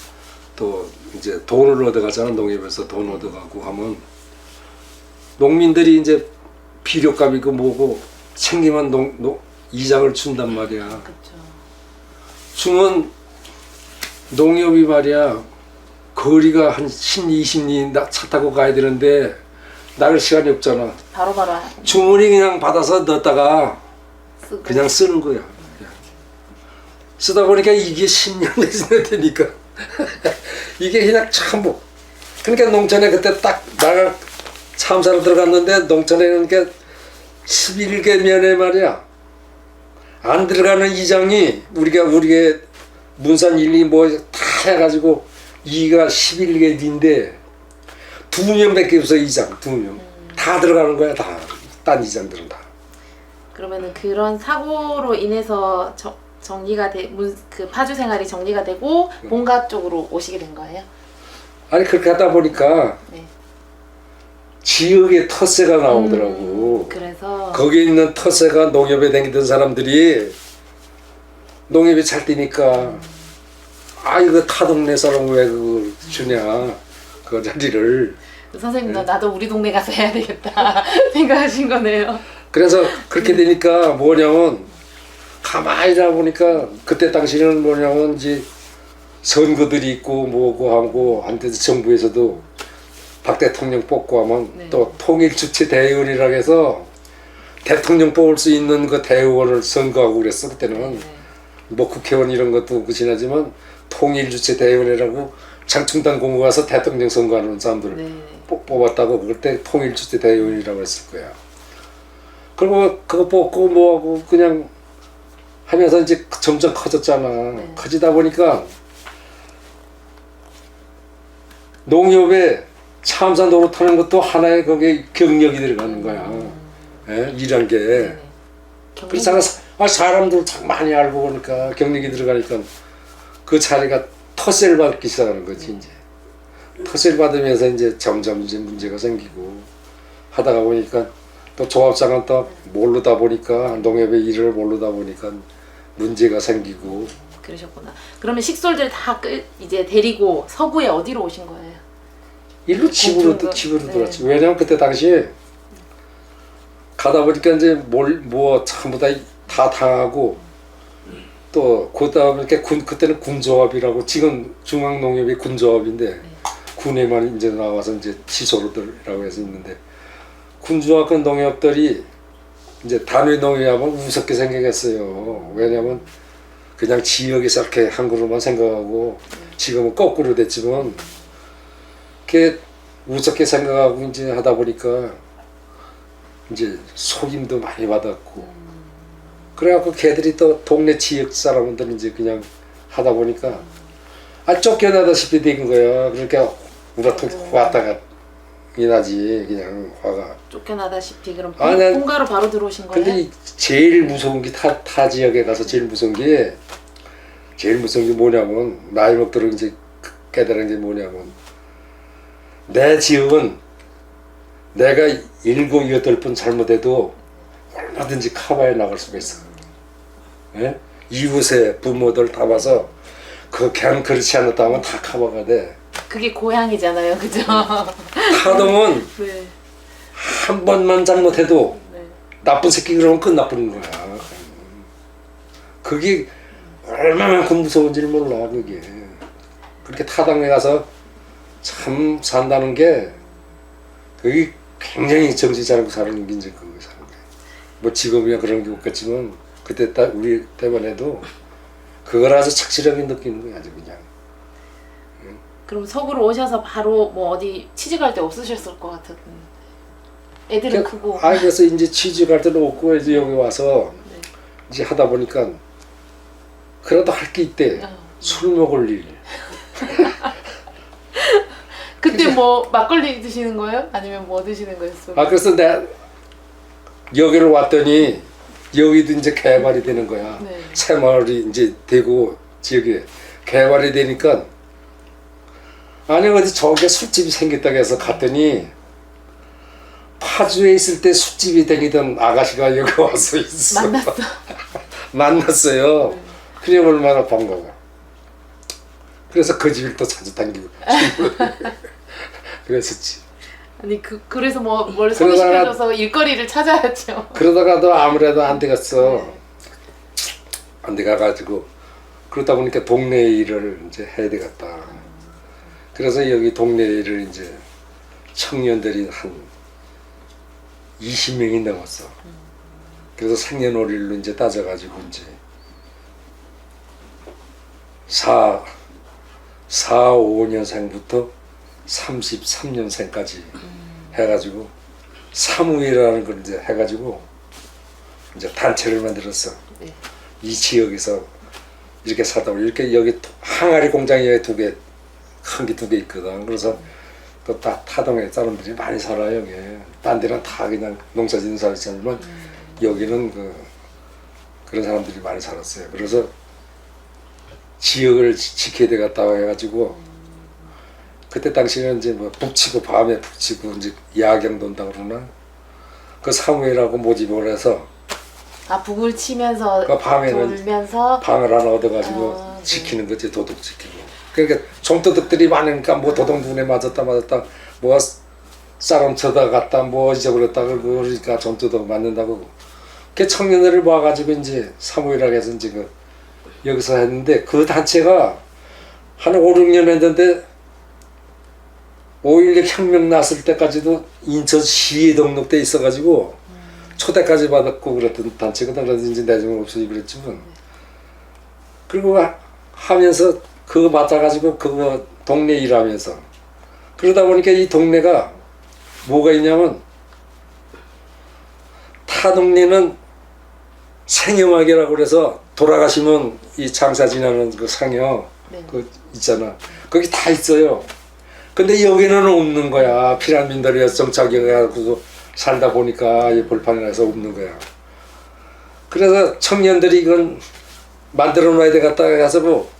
또 이제 돈을 얻어가잖아. 농협에서 돈 얻어가고 하면 농민들이 이제 비료값이고 뭐고 생기면 이장을 준단 말이야. 그렇죠. 주면 농협이 말이야 거리가 한 10, 20리 차 타고 가야 되는데 나갈 시간이 없잖아. 바로바로 주문이 그냥 받아서 넣었다가 쓰고. 그냥 쓰는 거야. 그냥. 쓰다 보니까 이게 10년 내지나 되니까 이게 그냥 전부. 그러니까 농촌에 그때 딱 나가 참사로 들어갔는데 농촌에는 게 11개 면에 말이야 안 들어가는 이장이 우리가 문산 1, 2 뭐 다 해가지고 2가 11개인데 2명밖에 없어. 이장 2명 다 들어가는 거야. 다 딴 이장들은 다. 그러면은 그런 사고로 인해서 정리가 그 파주 생활이 정리가 되고 본가 쪽으로 오시게 된 거예요? 아니 그렇게 하다 보니까 네. 지역의 텃세가 나오더라고. 있고 그래서 거기 있는 터세가 농협에 다니던 사람들이 농협이 잘 뛰니까 아 이거 타 동네 사람 왜 그걸 주냐 그 자리를. 선생님도 나도 우리 동네 가서 해야 되겠다 생각하신 거네요. 그래서 그렇게 되니까 뭐냐면 가만히 보니까 그때 당시에는 뭐냐면 이제 선거들이 있고 뭐고 하고 한때 정부에서도 박 대통령 뽑고 하면 네. 또 통일주체 대의원이라고 해서 대통령 뽑을 수 있는 그 대의원을 선거하고 그랬어 그때는. 네. 뭐 국회의원 이런 것도 지나지만 통일주체 대의원이라고 장충당 공고 가서 대통령 선거하는 사람들을 네. 뽑았다고 그때 통일주체 대의원이라고 했을 거야. 그리고 그거 뽑고 뭐하고 그냥 하면서 이제 점점 커졌잖아. 네. 커지다 보니까 농협에 참사 노릇하는 것도 하나의 거기에 경력이 들어가는 거야. 예? 일한 게. 네. 그래서 사람들 참 많이 알고 보니까 경력이 들어가니까 그 자리가 터세를 받기 시작하는 거지 이제. 터세를 받으면서 이제 점점 이제 문제가 생기고 하다가 보니까 또 조합장은 또 모르다 보니까 농협의 일을 모르다 보니까 문제가 생기고. 그러셨구나. 그러면 식솔들 다 이제 데리고 서구에 어디로 오신 거예요? 일로 집으로 네. 들어왔지. 왜냐면 그때 당시에 가다 보니까 이제 뭐 전부 다 당하고 또 그다음에 그때는 군조합이라고 지금 중앙농협이 군조합인데 군에만 이제 나와서 이제 시소로들이라고 해서 있는데 군조합 그 농협들이 이제 단위 농협하면 우습게 생각했어요. 왜냐면 그냥 지역에서 이렇게 한 그룹만 생각하고 지금은 거꾸로 됐지만 그게 우습게 생각하고 이제 하다 보니까 이제 속임도 많이 받았고 그래갖고 걔들이 또 동네 지역 사람들 이제 그냥 하다 보니까 쫓겨나다시피 된 거야. 그러니까 우라통 왔다가 이나지 그냥 화가. 쫓겨나다시피 그럼 난 본가로 바로 들어오신 거예요? 근데 제일 무서운 게 타 지역에 가서 제일 무서운 게 뭐냐면 나이 먹도록 이제 깨달은 게 뭐냐면 내 지역은 내가 7, 8번 잘못해도 얼마든지 커버해 나갈 수가 있어. 예? 이웃의 부모들 다 봐서 그냥 그렇지 않았다 하면 다 커버가 돼. 그게 고향이잖아요, 그죠? 타동은 네. 한 번만 잘못해도 네. 나쁜 새끼 그러면 끝나버린 거야. 그게 얼마만큼 무서운지를 몰라 그게. 그렇게 타당에 가서 참 산다는 게 그게 굉장히 정신 차리고 사는 게 이제 그거 사는 게. 뭐 지금이야 그런 게 없겠지만 그때 우리 때만 해도 그걸 아주 착실하게 느끼는 거야 아주 그냥. 그럼 서구로 오셔서 바로 뭐 어디 취직할 데 없으셨을 것 같은. 애들은 크고. 그래서 이제 취직할 때도 없고 이제 여기 와서 네. 이제 하다 보니까 그래도 할 게 있대. 술 먹을 일. 그때 뭐 막걸리 드시는 거예요? 아니면 뭐 드시는 거였어요? 그래서 내가 여기를 왔더니 여기도 이제 개발이 되는 거야. 네. 새마을이 이제 되고 지역에 개발이 되니까 아니 어디 저게 술집이 생겼다고 해서 갔더니 파주에 있을 때 술집이 다니던 아가씨가 여기 와서 있어. 만났어. 만났어요. 그래 얼마나 반가워. 그래서 그 집을 또 자주 당기고 그랬었지. 아니 그래서 뭐 뭘 소개시켜줘서 일거리를 찾아야죠. 그러다가도 아무래도 안 돼갔어. 네. 안 돼가가지고 그러다 보니까 동네 일을 이제 해야 되겠다. 그래서 여기 동네 일을 이제 청년들이 한 20명이 넘었어. 그래서 생년월일로 이제 따져가지고 이제 5년생부터 33년생까지 해가지고 사무이라는 걸 이제 해가지고 이제 단체를 만들었어. 네. 이 지역에서 이렇게 사다 보니 이렇게 여기 항아리 공장이 큰 게 2개 있거든. 그래서 또 타동에 사람들이 많이 살아요. 여기 딴 데는 다 그냥 농사 짓는 사람이지만 여기는 그런 사람들이 많이 살았어요. 그래서 지역을 지켜야 되겠다 해가지고 그때 당시에는 이제 뭐 북치고 밤에 북치고 이제 야경 돈다 그러나 그 사무엘하고 모집을 해서 아 북을 치면서 그 밤에는 돌면서 방을 하나 얻어가지고 네. 지키는 거지. 도둑 지키고. 그러니까 좀도둑들이 많으니까 뭐 도둑 눈에 맞았다 뭐 사람 쳐다갔다 뭐 잊어버렸다 그러니까 좀도둑 맞는다고. 그 청년들을 모아가지고 이제 사무엘하고 해서 이제 여기서 했는데 그 단체가 한 5, 6년 했는데 5.16 혁명 났을 때까지도 인천시에 등록돼 있어가지고 초대까지 받았고 그랬던 단체거든. 그래서 이제 내정은 없어지고 그랬지만 그리고 하면서 그거 맡아가지고 그거 동네 일하면서 그러다 보니까 이 동네가 뭐가 있냐면 타 동네는 생영학이라고 그래서 돌아가시면 이 장사 지나는 그 상여 네. 그 있잖아. 거기 다 있어요. 근데 여기는 없는 거야. 피난민들이 정착해가지고 살다 보니까 이 벌판이 나서 없는 거야. 그래서 청년들이 이건 만들어 놔야 되겠다 해서 뭐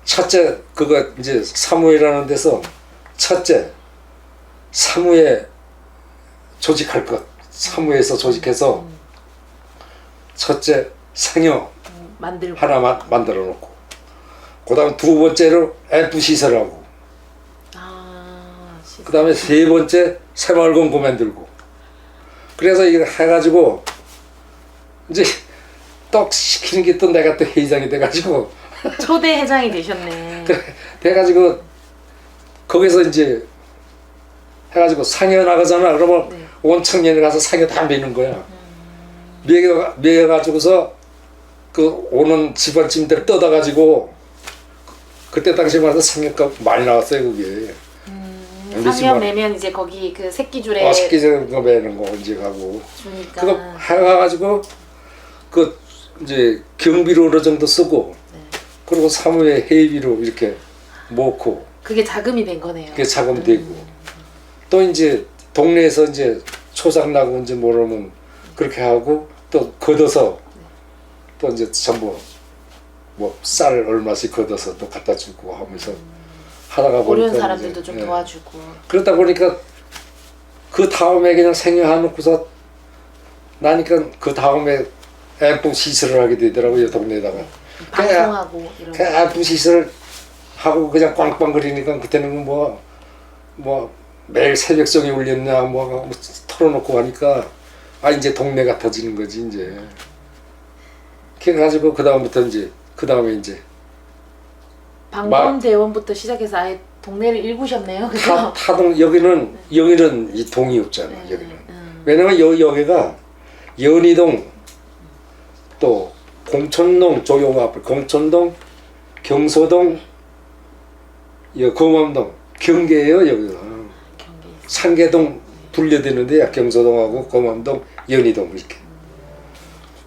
첫째 그거 이제 사무회라는 데서 첫째 사무회 조직할 것 사무회에서 조직해서 첫째 생여 만들고 하나 만들어 놓고 그 다음 두 번째로 앰프 시설하고 그 다음에 세 번째 새마을공고 만들고 그래서 이거 해가지고 이제 떡 시키는 게 또 내가 또 회장이 돼가지고 초대 회장이 되셨네. 돼가지고 거기서 이제 해가지고 상여 나가잖아. 그러면 네. 온 청년이 가서 상여 다 매는 거야. 매가지고서 그 오는 집안침대를 뜯어가지고 그때 당시에 말해서 상여값 많이 나왔어요 그게. 상여 매면 이제 거기 그 새끼줄에 새끼줄 거 매는 거 언제 가고. 주니까 그거 해가지고 그 이제 경비로 어느 정도 쓰고 네. 그리고 사무회 회비로 이렇게 모으고 그게 자금이 된 거네요. 그게 자금되고 또 이제 동네에서 이제 초상 나고 이제 모르면 그렇게 하고 또 걷어서 또 이제 전부 뭐 쌀 얼마씩 걷어서 또 갖다 주고 하면서 하다가 보니까 어려운 사람들도 이제, 좀 예. 도와주고 그러다 보니까 그 다음에 그냥 생각해놓고서 나니까 그 다음에 앰프 시설을 하게 되더라고요 동네에다가. 방송하고 이런 그 앰프 시설 하고 그냥 꽝꽝거리니까 그때는 뭐 매일 새벽송이 울렸냐 뭐 털어놓고 하니까 아 이제 동네 같아지는 거지 이제. 그래가지고 그 다음에 이제 방범대원부터 시작해서 아예 동네를 일구셨네요. 그죠? 타동 여기는 이 동이 없잖아. 네, 여기는 왜냐면 여기가 연희동 또 공천동 조용 앞에 공천동 경소동 검암동 경계예요 여기가. 경기. 상계동 분려되는데요. 경소동하고 검암동 연희동 이렇게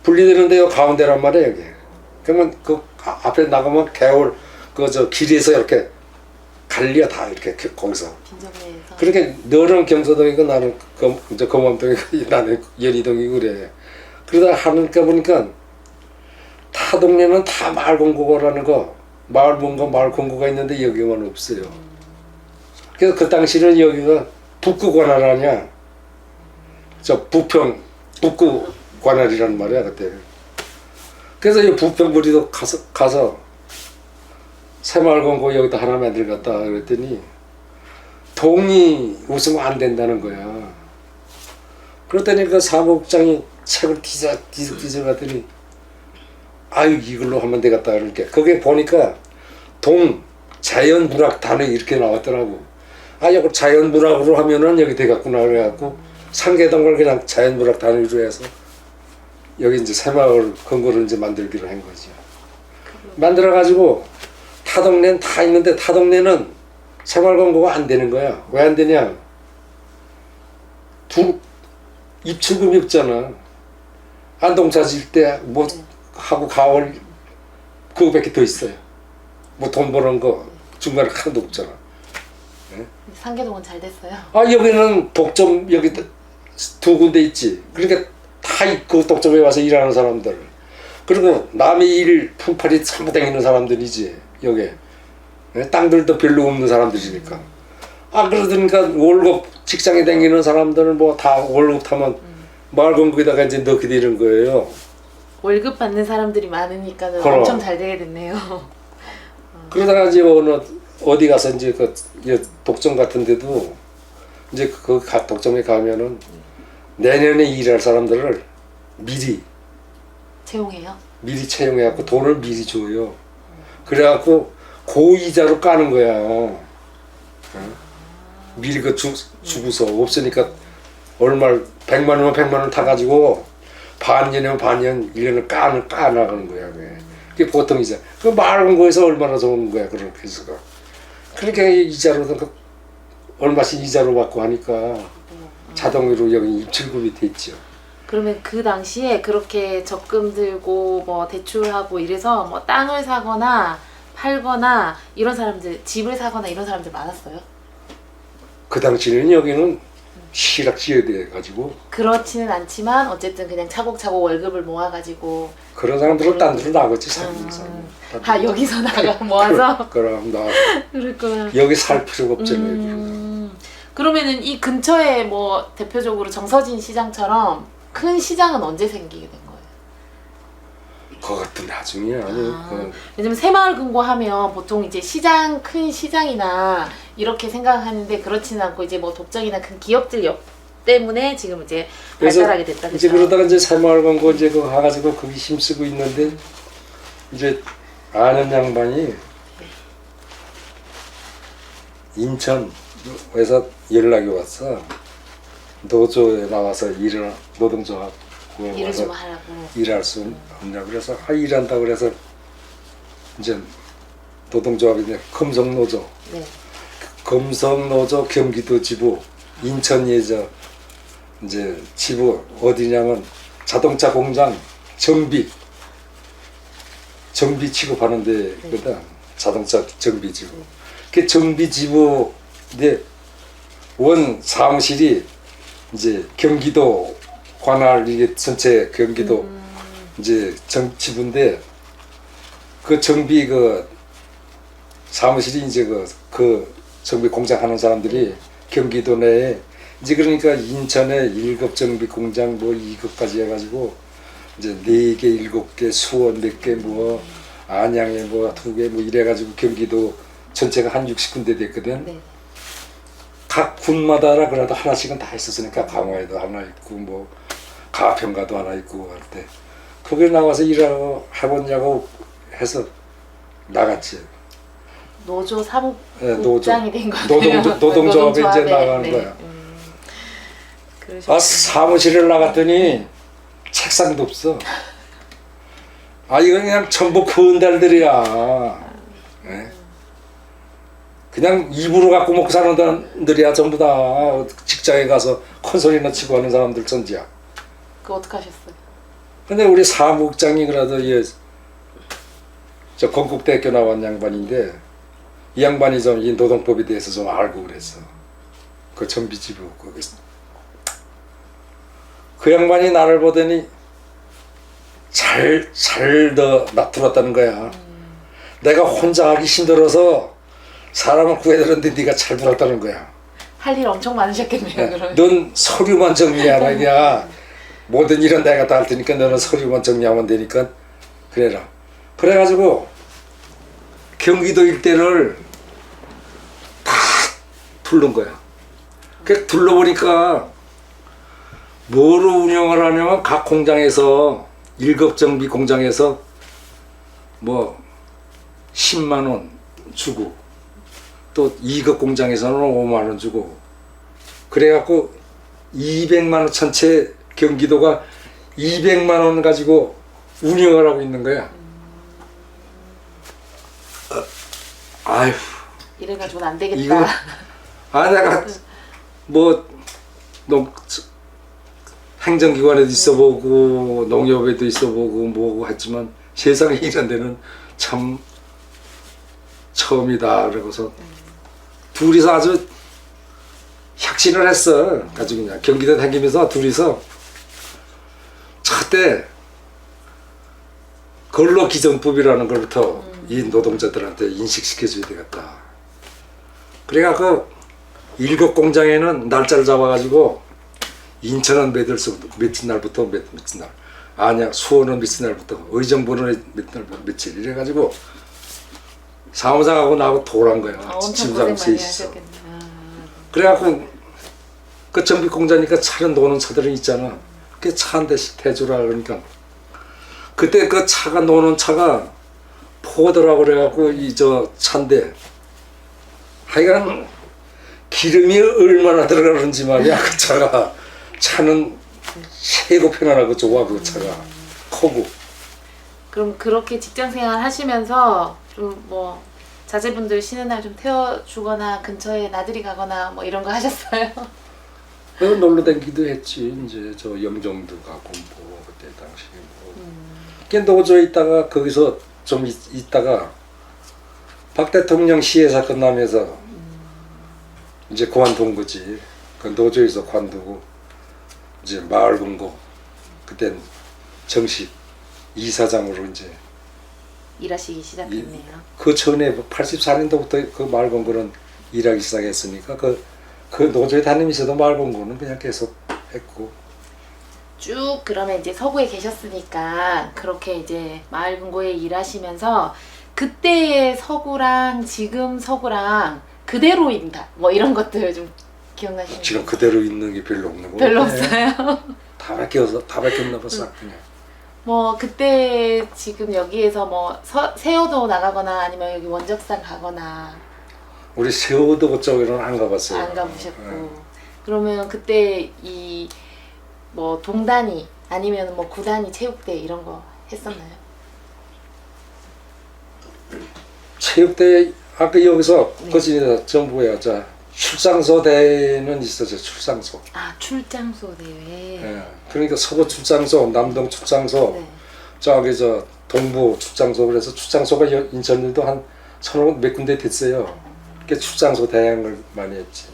분리되는데요 가운데란 말이에요 여기. 그러면 그 앞에 나가면 개울 그 저 길에서 이렇게 갈려 다 이렇게 거기서. 빈정내에서. 그렇게 너는 경소동이고 나는 이제 검암동이고 나는 연희동이고 그래. 그러다 하니까 보니까 타 동네는 다 마을 공고라는 거 마을 뭔가 마을 공고가 있는데 여기만 없어요. 그래서 그 당시는 여기가 북구 관할 아니야. 저 부평 북구 관할이란 말이야 그때. 그래서 이 부평구리도 가서 새마을공고 여기다 하나 만들겠다 그랬더니 동이 웃으면 안 된다는 거야. 그랬더니 그 사무국장이 책을 뒤져갔더니 아유 이걸로 하면 되겠다 그러니까 거기에 보니까 동 자연문학 단어 이렇게 나왔더라고. 아 이거 자연문학으로 하면은 여기 되겠구나 그래갖고 상계동을 그냥 자연문학 단위로 해서 여기 이제 새마을 근거를 이제 만들기로 한 거죠. 만들어가지고 타 동네는 다 있는데 타 동네는 새마을 근거가 안 되는 거야. 왜 안 되냐? 입출금이 없잖아. 안동차 질 때 뭐 하고 가올 그거밖에 더 있어요. 뭐 돈 버는 거 중간에 하나도 없잖아. 상계동은 잘 됐어요. 아 여기는 독점 여기 두 군데 있지. 그러니까 다 그 독점에 와서 일하는 사람들. 그리고 남의 일 품팔이 전부 다니는 사람들이지 여기. 땅들도 별로 없는 사람들이니까. 아 그러니까 월급 직장에 다니는 사람들은 뭐 다 월급 타면 맑은 거기다가 이제 넣게 되는 거예요. 월급 받는 사람들이 많으니까는 그럼. 엄청 잘 되게 됐네요. 그러다가 이제 어디 가서 이제 그 독점 같은 데도 이제 독점에 가면은 내년에 일할 사람들을 채용해요? 미리 채용해갖고 돈을 미리 줘요. 그래갖고 고이자로 까는 거야. 어? 미리 주고서 없으니까 얼마를 100만 원이면 100만 원 타가지고 반년이면 반년 1년을 까나가는 거야. 그게 보통 이자. 그 맑은 거에서 얼마나 좋은 거야 그런 케이스가. 그렇게 이자로 얼마씩 이자로 받고 하니까 자동으로 여기 입출금이 됐죠. 그러면 그 당시에 그렇게 적금 들고 뭐 대출하고 이래서 뭐 땅을 사거나 팔거나 이런 사람들, 집을 사거나 이런 사람들 많았어요? 그 당시에는 여기는 시락 지어야 돼가지고 그렇지는 않지만 어쨌든 그냥 차곡차곡 월급을 모아가지고 그런 사람들은 딴 데로 나갔지 사는 다 여기서 나가 모아서 그럼 나 그랬구나. 여기 살 필요가 없잖아요. 그러면은 이 근처에 뭐 대표적으로 정서진 시장처럼 큰 시장은 언제 생기게 된 거예요? 그것도 나중에 아니 왜냐면 새마을 금고하면 보통 이제 시장, 큰 시장이나 이렇게 생각하는데 그렇지는 않고 이제 뭐 독점이나 큰 기업들 때문에 지금 이제 발달하게 됐다. 이제 그죠? 그러다가 이제 새마을 금고 이제 그 가가지고 거기 힘쓰고 있는데 이제 아는 양반이 인천에서 연락이 왔어. 노조에 나와서 노동조합 일을 좀 하라고. 일할 수 없냐 그래서 일한다 그래서 이제 노동조합이 금성노조, 네. 금성노조 경기도 지부 인천예저 이제 지부 어디냐면 자동차 공장 정비 취급하는 데거든. 자동차 정비 지부. 그 정비 지부인데 원 사무실이 이제 경기도 관할 이게 전체 경기도 이제 지부인데 그 정비 사무실이 이제 그 정비 공장 하는 사람들이 경기도 내에 이제 그러니까 인천에 1급 정비 공장 뭐 2급까지 해가지고 이제 4개, 7개, 수원 4개 뭐 안양에 뭐 2개 뭐 이래가지고 경기도 전체가 한 60군데 됐거든. 네. 각 군마다라 그래도 하나씩은 다 있었으니까 강화에도 하나 있고 뭐 가평가도 하나 있고 할 때 거기 나와서 일하고 해보냐고 해서 나갔지. 노조 사무국장이 노조. 된 거예요. 노동조합에 이제 나가는 거야. 사무실을 나갔더니 책상도 없어. 이거 그냥 전부 건달들이야. 네? 그냥 입으로 갖고 먹고 사는 사람들이야. 전부 다 직장에 가서 콘솔이나 치고 하는 사람들 전지야. 그거 어떻게 하셨어요? 근데 우리 사무국장이 그래도 저 건국대학교 나온 양반인데 이 양반이 좀 이 노동법에 대해서 좀 알고 그랬어. 그 정비지부 거기서. 그 양반이 나를 보더니 잘 들었다는 거야. 내가 혼자 하기 힘들어서 사람을 구해들었는데 네가 잘 들었다는 거야. 할 일 엄청 많으셨겠네요. 그러면. 넌 서류만 정리하라. 야 모든 일은 내가 다 할 테니까 너는 서류만 정리하면 되니까 그래라. 그래가지고 경기도 일대를 다 둘른 거야. 그 둘러보니까 뭐로 운영을 하냐면 각 공장에서 1급 정비 공장에서 뭐 10만 원 주고 또 2급 공장에서는 5만 원 주고 그래갖고 200만 원 전체 경기도가 200만 원 가지고 운영을 하고 있는 거야. 아휴. 이래가지고는 안 되겠다. 이거 내가 뭐 행정기관에도 있어보고 농협에도 있어보고 뭐고 했지만 세상에 이런 데는 참 처음이다. 그러고서 둘이서 아주 혁신을 했어. 가지고 그냥 경기도 다니면서 둘이서 첫때 근로기준법이라는 걸부터 이 노동자들한테 인식시켜줘야 되겠다. 그래갖고 일곱 공장에는 날짜를 잡아가지고 인천은 며칠 날부터 며칠 날, 안양 수원은 며칠 날부터, 의정부는 며칠 이래가지고 사무장하고 나하고 도란 거야. 엄청 지부장 고생 많이 셋이서. 하셨겠네요. 그래갖고 그 전비 공장이니까 차는 노는 차들은 있잖아. 그 차 한 대씩 대주라 그러니까 그때 그 차가 노는 차가 포더라고 그래갖고 이 저 차인데 하여간 기름이 얼마나 들어가는지 말이야. 그 차가 차는 최고 편안하고 좋아. 그 차가 크고. 그럼 그렇게 직장 생활 하시면서 좀 뭐 자제분들 쉬는 날 좀 태워주거나 근처에 나들이 가거나 뭐 이런 거 하셨어요? 놀러 다니기도 했지. 이제 저 영종도 가고 뭐 그때 당시에 뭐. 걔 노조에 있다가 거기서 좀 있다가 박 대통령 시해사 끝나면서 이제 그만둔 거지. 그 노조에서 관두고 이제 마을금고 그땐 정식 이사장으로 이제 일하시기 시작했네요. 그 전에 84년도부터 그 마을금고는 일하기 시작했으니까 그 노조에 다니면서도 마을금고는 그냥 계속 했고. 쭉 그러면 이제 서구에 계셨으니까 그렇게 이제 마을금고에 일하시면서 그때의 서구랑 지금 서구랑 그대로인다 뭐 이런 것들 좀 기억나시나요? 지금 그대로 있는 게 별로 없는 거 별로 같아. 없어요. 다 바뀌었나 봐 싹 그냥. 뭐 그때 지금 여기에서 뭐 세어도 나가거나 아니면 여기 원적산 가거나 우리 세워도 그쪽에는 안 가봤어요. 안 가보셨고 네. 그러면 그때 이 뭐 동단위 아니면 뭐 구단위 체육대 이런 거 했었나요? 체육대회 아까 여기서 네. 거기서 전부야. 자 출장소 대회는 있었죠. 출장소. 아 출장소 대회. 예. 그러니까 서부 출장소, 남동 출장소, 네. 저기 저 동부 출장소 그래서 출장소가 인천에도 한 서너 몇 군데 됐어요. 그게 출장소 대행을 많이 했지.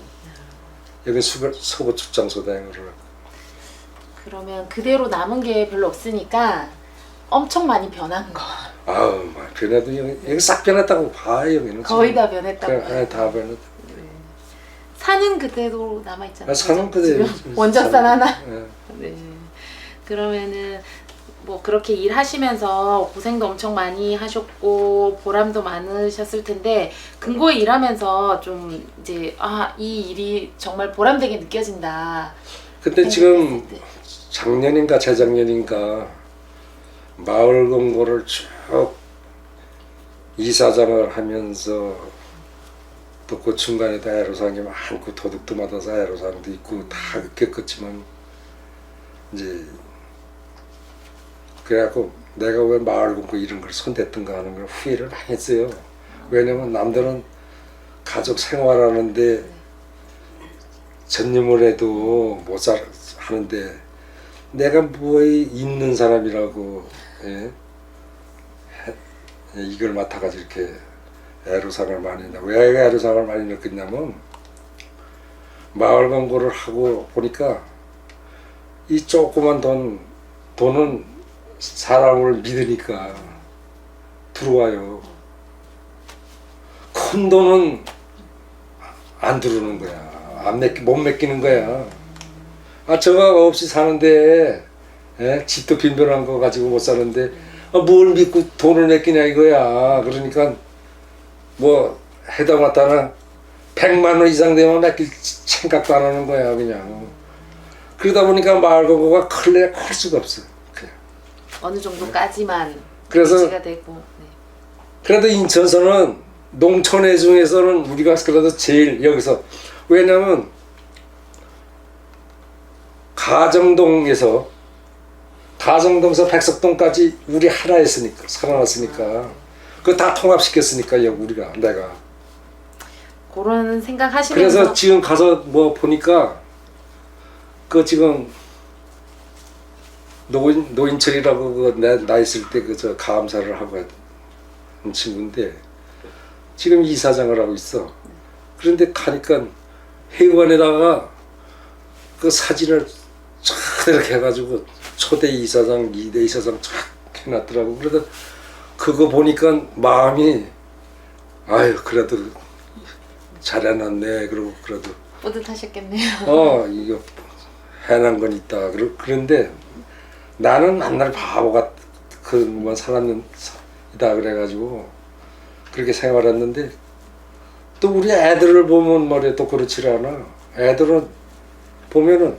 여기 서부 출장소 대행을 하고. 그러면 그대로 남은 게 별로 없으니까 엄청 많이 변한 거. 아우 막 변해도 여기 싹 변했다고 봐. 여기는 거의 지금. 다 변했다고. 네, 다 변했다. 산은 그대로 남아 있잖아요. 산은 그대로 원적산 하나. 예. 네. 그러면은 뭐 그렇게 일하시면서 고생도 엄청 많이 하셨고 보람도 많으셨을 텐데 금고에 일하면서 좀 이제 이 일이 정말 보람되게 느껴진다. 근데 지금 생각했을 때. 작년인가 재작년인가 마을 금고를 쭉 이사장을 하면서 또 그 중간에도 애로사항이 많고 도둑도 맞아서 애로사항도 있고 다 겪었지만 이제 그래갖고 내가 왜 마을 금고 이런 걸 손댔던가 하는 걸 후회를 많이 했어요. 왜냐면 남들은 가족 생활하는데 전념을 해도 못 하는데 내가 뭐 있는 사람이라고 이걸 맡아가지고 이렇게 애로사항을 많이 했나. 왜 애로사항을 많이 느꼈냐면 마을 광고를 하고 보니까 이 조그만 돈은 사람을 믿으니까 들어와요. 큰 돈은 안 들어오는 거야. 못 맡기는 거야. 저거 없이 사는데 집도 빈번한 거 가지고 못 사는데 뭘 믿고 돈을 맡기냐 이거야. 그러니까 뭐 해당하다나 100만 원 이상 되면 맡길 생각도 안 하는 거야 그냥. 그러다 보니까 마을 광고가 클 수가 없어. 그냥. 어느 정도까지만 그래서 유지가 되고. 네. 그래도 인천서는 농촌의 중에서는 우리가 그래도 제일 여기서 왜냐면 가정동에서 백석동까지 우리 하나였으니까 살아났으니까 그거 다 통합시켰으니까 우리가 내가 그런 생각 하시면서 그래서 지금 가서 뭐 보니까 그 지금 노인철이라고 그 나 있을 때 그 저 감사를 하고 한 친구인데 지금 이사장을 하고 있어. 그런데 가니까 회관에다가 그 사진을 쫙 이렇게 해가지고 초대 이사장, 2대 이사장 쫙 해놨더라고. 그래도 그거 보니까 마음이 아유 그래도 잘해놨네. 그러고 그래도 뿌듯하셨겠네요. 이거 해난 건 있다. 그런데 나는 맨날 바보 같은 살았는다 그래가지고 그렇게 생활했는데 또 우리 애들을 보면 말이야 또 그렇지 않아. 애들은 보면은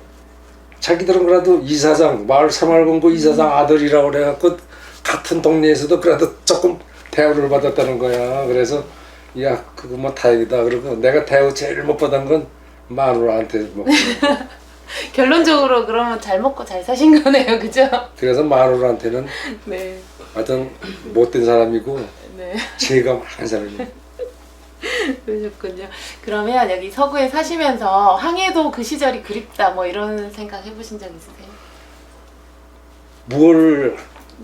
자기들은 그래도 이사장 마을 새마을금고 이사장 아들이라고 그래갖고 같은 동네에서도 그래도 조금 대우를 받았다는 거야. 그래서 야 그거 뭐 다행이다. 그러고 내가 대우 제일 못 받은 건 마누라한테 먹고. 결론적으로 그러면 잘 먹고 잘 사신 거네요, 그죠? 그래서 마누라한테는 네. 하여튼 못된 사람이고 네. 죄가 많은 사람이에요. 그러셨군요. 그러면 여기 서구에 사시면서 항해도 그 시절이 그립다 뭐 이런 생각 해보신 적 있으세요? 뭘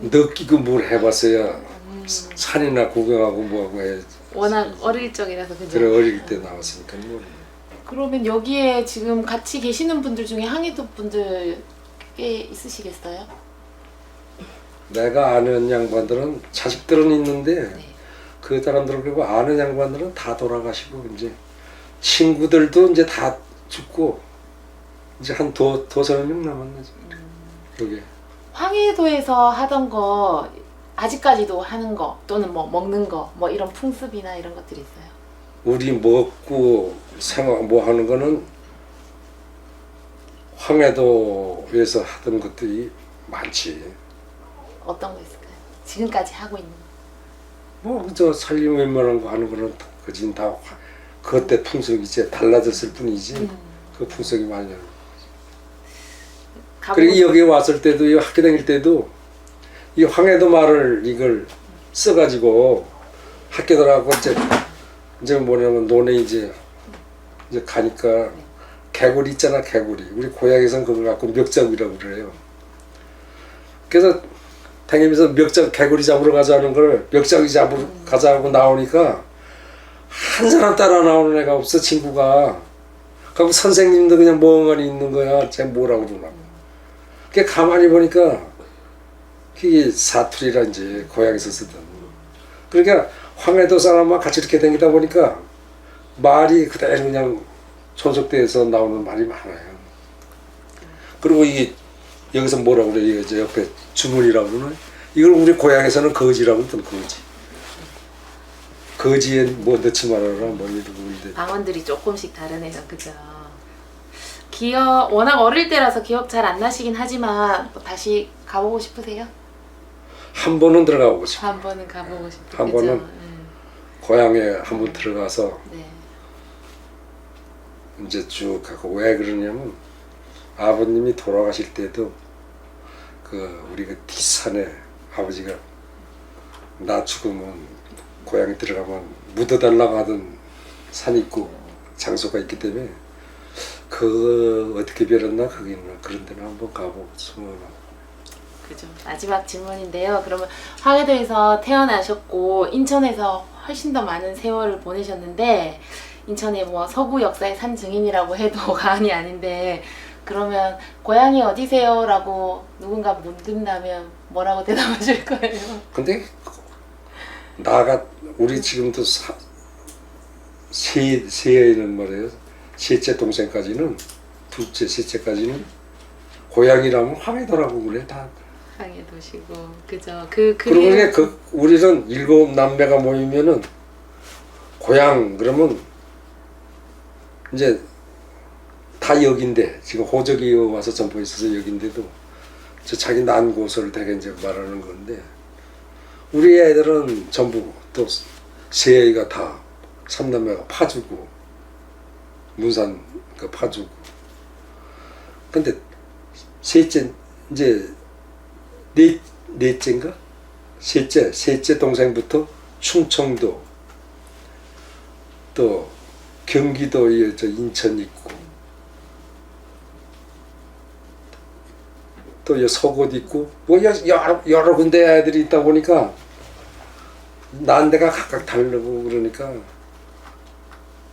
느끼고 뭘 해봤어야 산이나 구경하고 뭐하고 해. 워낙 어릴 적이라서 그죠? 그래 어릴 때 나왔으니까 뭐. 그러면 여기에 지금 같이 계시는 분들 중에 항해도 분들 꽤 있으시겠어요? 내가 아는 양반들은 자식들은 있는데 네. 그 사람들 그리고 아는 양반들은 다 돌아가시고 이제 친구들도 이제 다 죽고 이제 한 두세 명 남았네 여기. 항해도에서 하던 거 아직까지도 하는 거 또는 뭐 먹는 거 뭐 이런 풍습이나 이런 것들이 있어요? 우리 먹고 생활 뭐 하는 거는 황해도에서 하던 것들이 많지. 어떤 거 있을까요? 지금까지 하고 있는 거. 뭐 저 살림 웬만한 거 하는 거는 그진 다 그때 풍속이지 달라졌을 뿐이지 그 풍속이 많이 나는. 그리고 여기 왔을 때도 이 학교 다닐 때도 이 황해도 말을 이걸 써가지고 학교들하고 이제 뭐냐면 논에 이제 가니까 개구리 있잖아 개구리 우리 고향에서는 그걸 갖고 멱잡이라고 그래요. 그래서 다니면서 멱잡 개구리 잡으러 가자는 걸 멱잡이 잡으러 가자고 나오니까 한 사람 따라 나오는 애가 없어 친구가. 그럼 선생님도 그냥 멍하니 있는 거야. 쟤 뭐라고 그러나. 그게 가만히 보니까 그게 사투리라 이제 고향에서 쓰던. 그러니까 황해도 사람과 같이 이렇게 다니다 보니까 말이 그대로 그냥 촌속대에서 나오는 말이 많아요. 그리고 이게 여기서 뭐라고 그래? 이제 옆에 주문이라고 그러나? 이걸 우리 고향에서는 거지라고 하던 거지. 거지에 뭐 넣지 말아라 뭐 이러고 있는데. 방언들이 조금씩 다르네요, 그죠? 기억 워낙 어릴 때라서 기억 잘 안 나시긴 하지만 뭐 다시 가보고 싶으세요? 한 번은 들어가고 싶어. 한 번은 가보고 싶어요. 한 번은 고향에 한 번 들어가서 네. 이제 쭉 가고 왜 그러냐면 아버님이 돌아가실 때도 그 우리 그 뒷산에 아버지가 나 죽으면 고향에 들어가면 묻어달라고 하던 산이 있고 장소가 있기 때문에 그거 어떻게 변했나 그게 있나 그런 데는 한번 가보고 싶어요. 그죠. 마지막 질문인데요. 그러면 황해도에서 태어나셨고 인천에서 훨씬 더 많은 세월을 보내셨는데 인천의 뭐 서구 역사의 산 증인이라고 해도 과언이 아닌데 그러면 고향이 어디세요? 라고 누군가 묻는다면 뭐라고 대답하실 거예요? 근데 나가 우리 지금도 세애는 말이에요. 셋째 동생까지는 둘째 셋째까지는 고향이라면 황해도라고 그래 다. 황해도시고 그죠. 그리고 그러고 우리는 7남매가 모이면은 고향 그러면 이제 다 여긴데 지금 호적이 와서 점포에 있어서 여긴데도 저 자기 난 곳을 되게 이제 말하는 건데 우리 애들은 전부 또 세애가 다 3남매가 파주고 문산 그 파주고 근데 셋째 이제 넷째인가 셋째 동생부터 충청도 또 경기도에 저 인천 있고 또 서곳 있고 뭐 여러 군데 애들이 있다 보니까 난 데가 각각 다르고 그러니까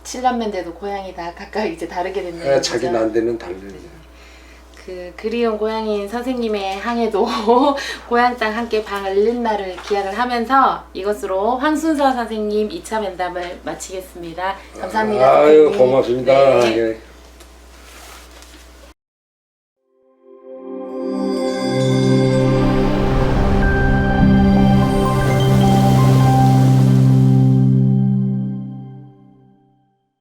7남매인데도 고향이 다 각각 이제 다르게 됐네요. 자기 그죠? 난데는 다르네. 그 그리운 고향인 선생님의 항해도 고향 땅 함께 방을린 날을 기약을 하면서 이것으로 황순서 선생님 2차 면담을 마치겠습니다. 감사합니다. 아유 선생님. 고맙습니다. 네. 예.